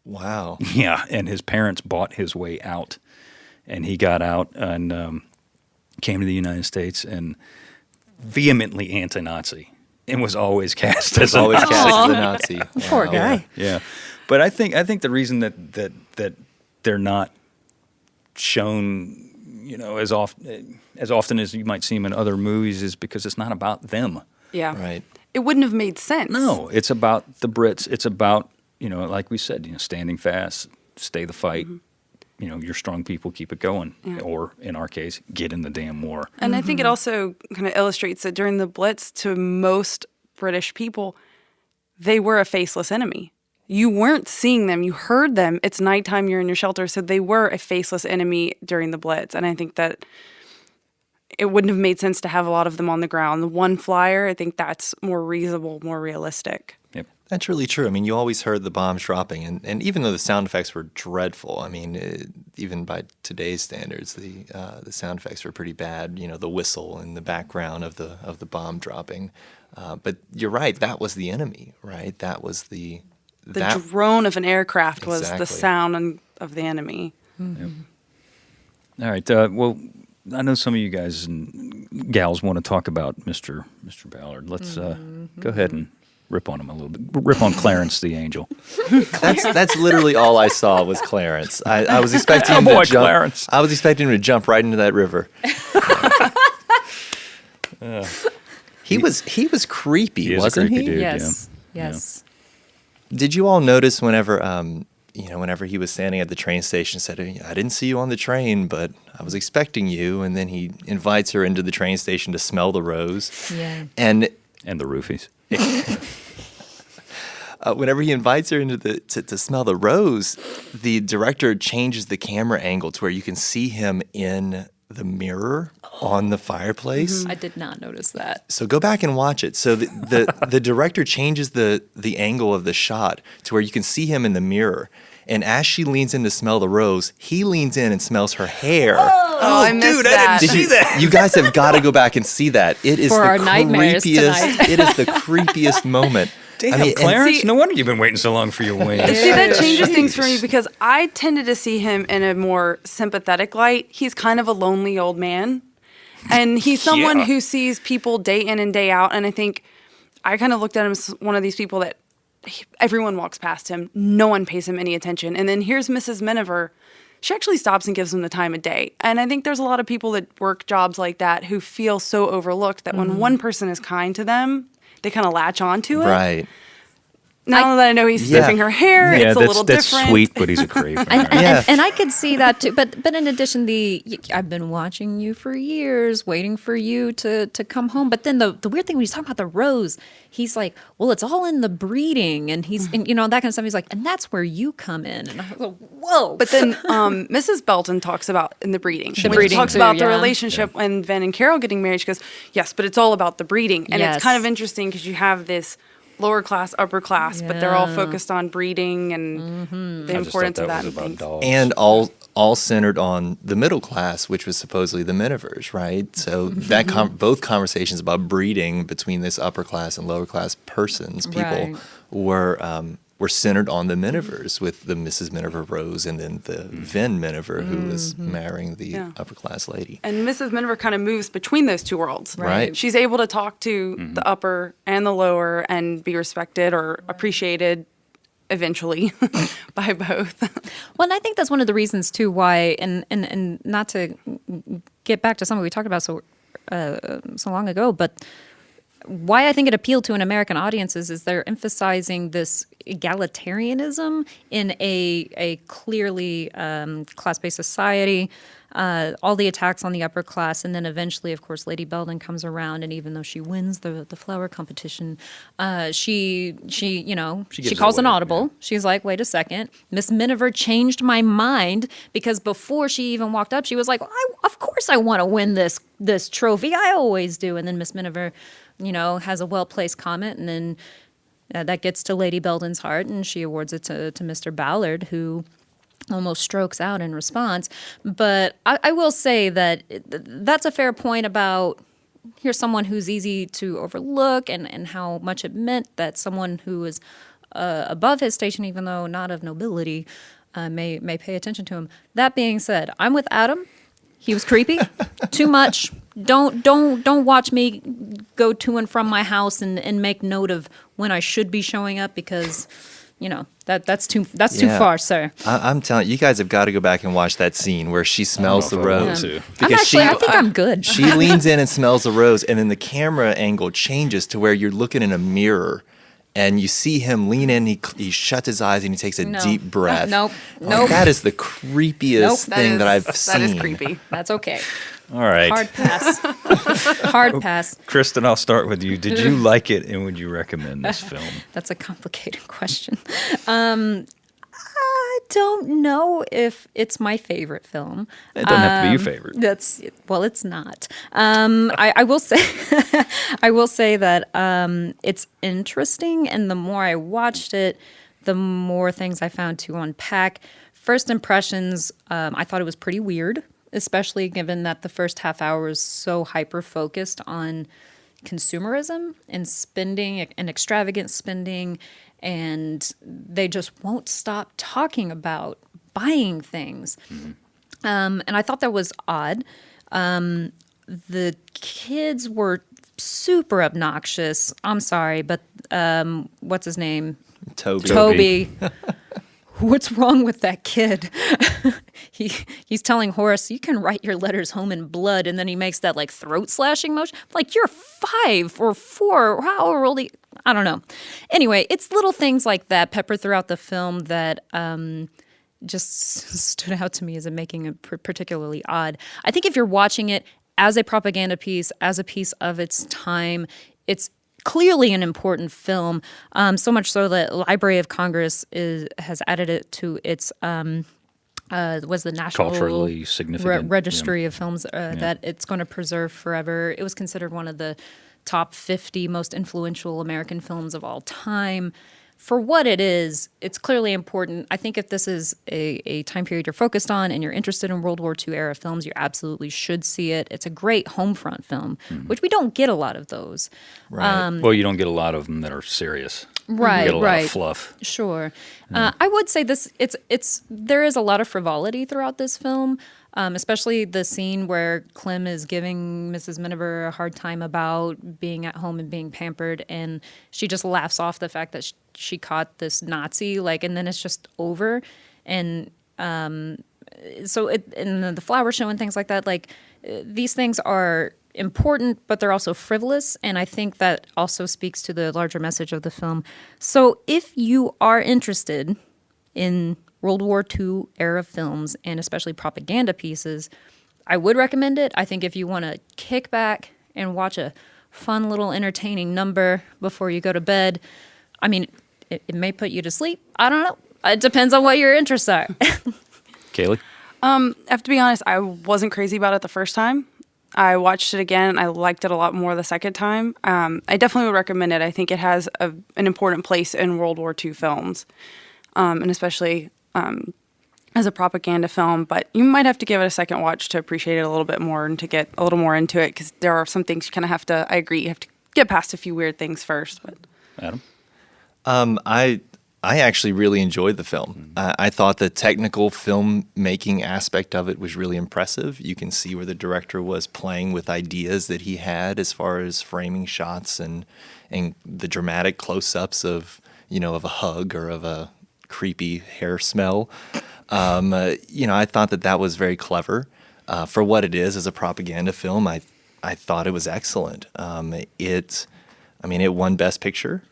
Wow. Yeah, and his parents bought his way out, and he got out and came to the United States and vehemently anti-Nazi, and was always cast as Always a Nazi. cast as a Nazi. Poor Wow. guy. Yeah, but I think the reason that they're not shown, as often as you might see them in other movies is because it's not about them. Yeah. Right. It wouldn't have made sense. No, it's about the Brits. It's about, like we said, standing fast, stay the fight. Your strong people keep it going. Yeah. Or, in our case, get in the damn war. And I think it also kind of illustrates that during the Blitz, to most British people, they were a faceless enemy. You weren't seeing them. You heard them. It's nighttime. You're in your shelter. So they were a faceless enemy during the Blitz. And I think that it wouldn't have made sense to have a lot of them on the ground. The one flyer, I think that's more reasonable, more realistic. Yep. That's really true. I mean, you always heard the bombs dropping, and even though the sound effects were dreadful, I mean, even by today's standards, the sound effects were pretty bad. The whistle in the background of the bomb dropping. But you're right. That was the enemy, right? That was the drone of an aircraft was the Exactly. sound of the enemy. All right. Well, I know some of you guys and gals want to talk about Mr. Ballard. Let's go ahead and rip on him a little bit. Rip on Clarence the Angel. That's literally all I saw was Clarence. I was expecting him boy, to jump. Clarence. I was expecting him to jump right into that river. He was creepy, He is a wasn't creepy he? dude. Yes. yeah. Yes. Did you all notice whenever whenever he was standing at the train station, said, "I didn't see you on the train, but I was expecting you," and then he invites her into the train station to smell the rose. Yeah. And And the roofies. whenever he invites her into to smell the rose, the director changes the camera angle to where you can see him in the mirror on the fireplace. I did not notice that. So go back and watch it. So the director changes the angle of the shot to where you can see him in the mirror. And as she leans in to smell the rose, he leans in and smells her hair. Oh, I missed that. I didn't see that. You guys have got to go back and see that. It is For the our nightmares creepiest. It is the creepiest moment. Damn, Clarence, see- no wonder you've been waiting so long for your wings. See, that changes things for me because I tended to see him in a more sympathetic light. He's kind of a lonely old man. And he's someone Yeah. who sees people day in and day out. And I think I kind of looked at him as one of these people that everyone walks past him. No one pays him any attention. And then here's Mrs. Miniver. She actually stops and gives him the time of day. And I think there's a lot of people that work jobs like that who feel so overlooked that when one person is kind to them, they kind of latch on to it. Right. Now that I know he's Yeah. sniffing her hair, Yeah, it's a little that's different. sweet, but he's a creep. And I could see that too. But in addition, I've been watching you for years, waiting for you to come home. But then the weird thing when he's talking about the rose, he's like, well, it's all in the breeding, and and, that kind of stuff. He's like, and that's where you come in. And I was like, whoa. But then Mrs. Belton talks about in the breeding. When breeding she talks too, about the yeah. relationship when Ven and Carol getting married, she goes, yes, but it's all about the breeding. And Yes. it's kind of interesting because you have this lower class, upper class, but they're all focused on breeding and the importance of that. was about things. dogs. And all centered on the middle class, which was supposedly the Minivers, right? So that both conversations about breeding between this upper class and lower class persons, people, Right. were centered on the Minivers, with the Mrs. Miniver Rose and then the Ven Miniver who was marrying the upper class lady. And Mrs. Miniver kind of moves between those two worlds. Right. She's able to talk to the upper and the lower and be respected or appreciated eventually by both. Well, and I think that's one of the reasons too why, and not to get back to something we talked about so long ago, but why I think it appealed to an American audiences is they're emphasizing this egalitarianism in a clearly class-based society. All the attacks on the upper class, and then eventually, of course, Lady Belden comes around, and even though she wins the flower competition, she gives calls it an away, audible. yeah. She's like, "Wait a second, Miss Miniver changed my mind because before she even walked up, she was like, of course I want to win this trophy. I always do." And then Miss Miniver, has a well-placed comment, and then that gets to Lady Belden's heart, and she awards it to Mr. Ballard, who almost strokes out in response. But I will say that that's a fair point about here's someone who's easy to overlook and how much it meant that someone who is above his station, even though not of nobility, may pay attention to him. That being said, I'm with Adam. He was creepy. Too much. Don't watch me go to and from my house and make note of when I should be showing up because that's too Yeah. far, sir. I'm telling you, you guys have got to go back and watch that scene where she smells the if I want rose. to. I think I'm good. She leans in and smells the rose, and then the camera angle changes to where you're looking in a mirror, and you see him lean in. He shuts his eyes and he takes a No. deep breath. Nope. Like, Nope. that is the creepiest thing that I've seen. That is creepy. That's okay. All right. Hard pass. Hard pass. Kristen, I'll start with you. Did you like it, and would you recommend this film? That's a complicated question. I don't know if it's my favorite film. It doesn't have to be your favorite. It's not. I will say, I will say that it's interesting, and the more I watched it, the more things I found to unpack. First impressions, I thought it was pretty weird, especially given that the first half hour is so hyper-focused on consumerism and spending and extravagant spending, and they just won't stop talking about buying things. And I thought that was odd. The kids were super obnoxious. I'm sorry, but what's his name? Toby. What's wrong with that kid? He's telling Horace, you can write your letters home in blood, and then he makes that like throat slashing motion. Like, you're 5 or 4, or however old I don't know. Anyway, it's little things like that peppered throughout the film that just stood out to me as making it particularly odd. I think if you're watching it as a propaganda piece, as a piece of its time, it's clearly an important film, so much so that Library of Congress has added it to its was the National Culturally significant, Registry of Films that it's going to preserve forever. It was considered one of the top 50 most influential American films of all time. For what it is, it's clearly important. I think if this is a time period you're focused on and you're interested in World War II era films, you absolutely should see it. It's a great home front film, which we don't get a lot of those. Right. Well, you don't get a lot of them that are serious. Right, you get a lot right. of fluff. Sure. I would say there is a lot of frivolity throughout this film, especially the scene where Clem is giving Mrs. Miniver a hard time about being at home and being pampered, and she just laughs off the fact that she caught this Nazi, and then it's just over. And so and the flower show and things like that, these things are important, but they're also frivolous, and I think that also speaks to the larger message of the film. So if you are interested in World War II era films, and especially propaganda pieces, I would recommend it. I think if you want to kick back and watch a fun little entertaining number before you go to bed, I mean, it may put you to sleep. I don't know. It depends on what your interests are. Kaylee? I have to be honest, I wasn't crazy about it the first time. I watched it again, and I liked it a lot more the second time. I definitely would recommend it. I think it has an important place in World War II films, and especially as a propaganda film. But you might have to give it a second watch to appreciate it a little bit more and to get a little more into it, because there are some things you kind of have to, I agree, you have to get past a few weird things first. But Adam? I actually really enjoyed the film. I thought the technical filmmaking aspect of it was really impressive. You can see where the director was playing with ideas that he had as far as framing shots and the dramatic close-ups of a hug or of a creepy hair smell. I thought that was very clever. For what it is as a propaganda film, I thought it was excellent. It won Best Picture,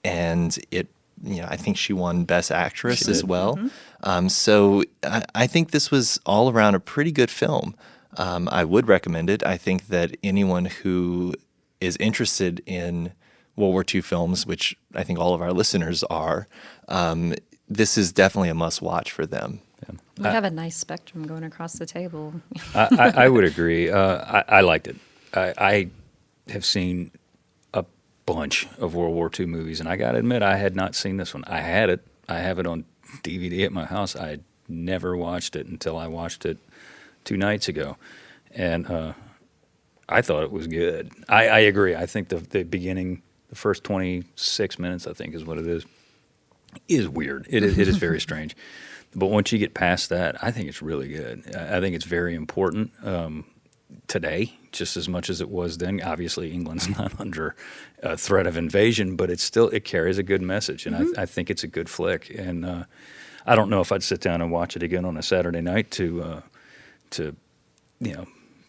and it. I think she won Best Actress as well. Mm-hmm. So I think this was all around a pretty good film. I would recommend it. I think that anyone who is interested in World War II films, which I think all of our listeners are, this is definitely a must-watch for them. Yeah. We have a nice spectrum going across the table. I would agree. I liked it. I have seen bunch of World War II movies, and I got to admit, I had not seen this one. I have it on DVD at my house. I had never watched it until I watched it 2 nights ago, and I thought it was good. I agree. I think the beginning, the first 26 minutes, I think is what it is weird. It is very strange. But once you get past that, I think it's really good. I think it's very important today, just as much as it was then. Obviously, England's not under threat of invasion, but it carries a good message, and I think it's a good flick. And I don't know if I'd sit down and watch it again on a Saturday night to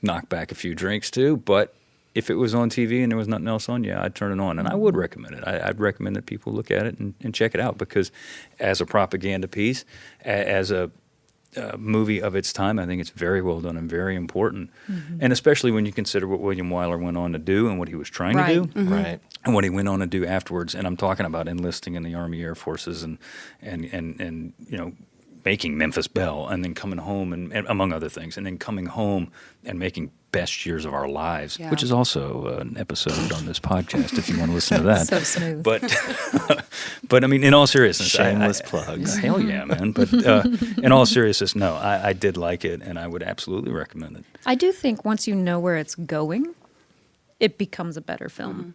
knock back a few drinks too, but if it was on TV and there was nothing else on, I'd turn it on, and I would recommend it. I'd recommend that people look at it and check it out, because as a propaganda piece, as a movie of its time, I think it's very well done and very important, and especially when you consider what William Wyler went on to do and what he was trying to do, right, and what he went on to do afterwards. And I'm talking about enlisting in the Army Air Forces and making Memphis Belle, and then coming home and among other things, and then coming home and making Best Years of Our Lives, which is also an episode on this podcast if you want to listen to that. So smooth. But I mean, in all seriousness, shameless plugs. Hell yeah, man! But in all seriousness, no, I did like it, and I would absolutely recommend it. I do think once you know where it's going, it becomes a better film. Mm-hmm.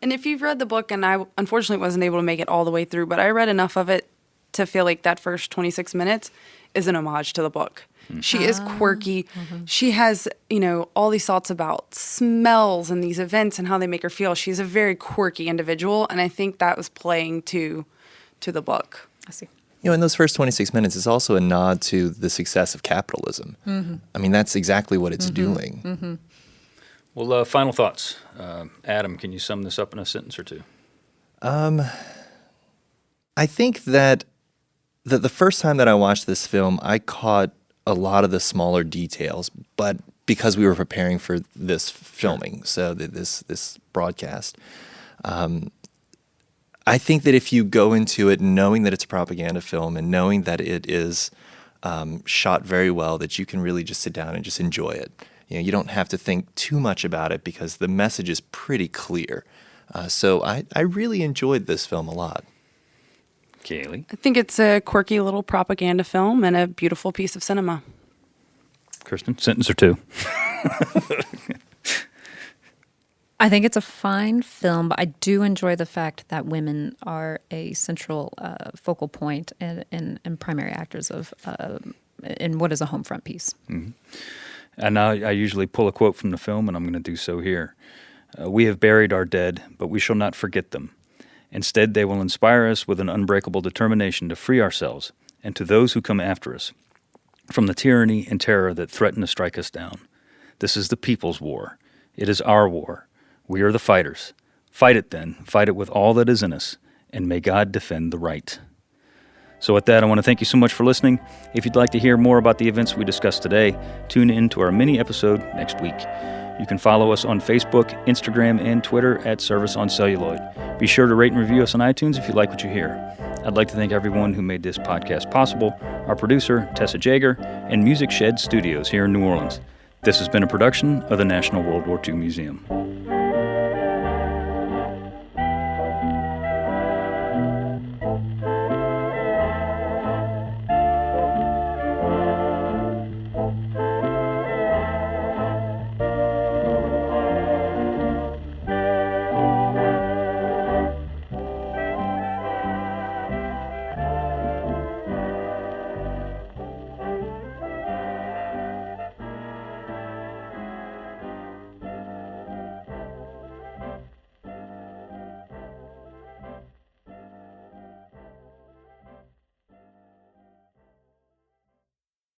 And if you've read the book, and I unfortunately wasn't able to make it all the way through, but I read enough of it to feel like that first 26 minutes is an homage to the book. She is quirky. She has, all these thoughts about smells and these events and how they make her feel. She's a very quirky individual, and I think that was playing to the book. I see. In those first 26 minutes, it's also a nod to the success of capitalism. I mean, that's exactly what it's doing. Well, final thoughts. Adam, can you sum this up in a sentence or two? I think that the first time that I watched this film, I caught a lot of the smaller details, but because we were preparing for this filming, so this broadcast, I think that if you go into it knowing that it's a propaganda film and knowing that it is shot very well that you can really just sit down and just enjoy it. You don't have to think too much about it because the message is pretty clear. So I really enjoyed this film a lot. Kaylee? I think it's a quirky little propaganda film and a beautiful piece of cinema. Kristen, sentence or two? I think it's a fine film, but I do enjoy the fact that women are a central focal point and primary actors of in what is a home front piece. Mm-hmm. And I usually pull a quote from the film, and I'm going to do so here. We have buried our dead, but we shall not forget them. Instead, they will inspire us with an unbreakable determination to free ourselves and to those who come after us from the tyranny and terror that threaten to strike us down. This is the people's war. It is our war. We are the fighters. Fight it then. Fight it with all that is in us, and may God defend the right. So with that, I want to thank you so much for listening. If you'd like to hear more about the events we discussed today, tune in to our mini episode next week. You can follow us on Facebook, Instagram, and Twitter at Service on Celluloid. Be sure to rate and review us on iTunes if you like what you hear. I'd like to thank everyone who made this podcast possible, our producer, Tessa Jager, and Music Shed Studios here in New Orleans. This has been a production of the National World War II Museum.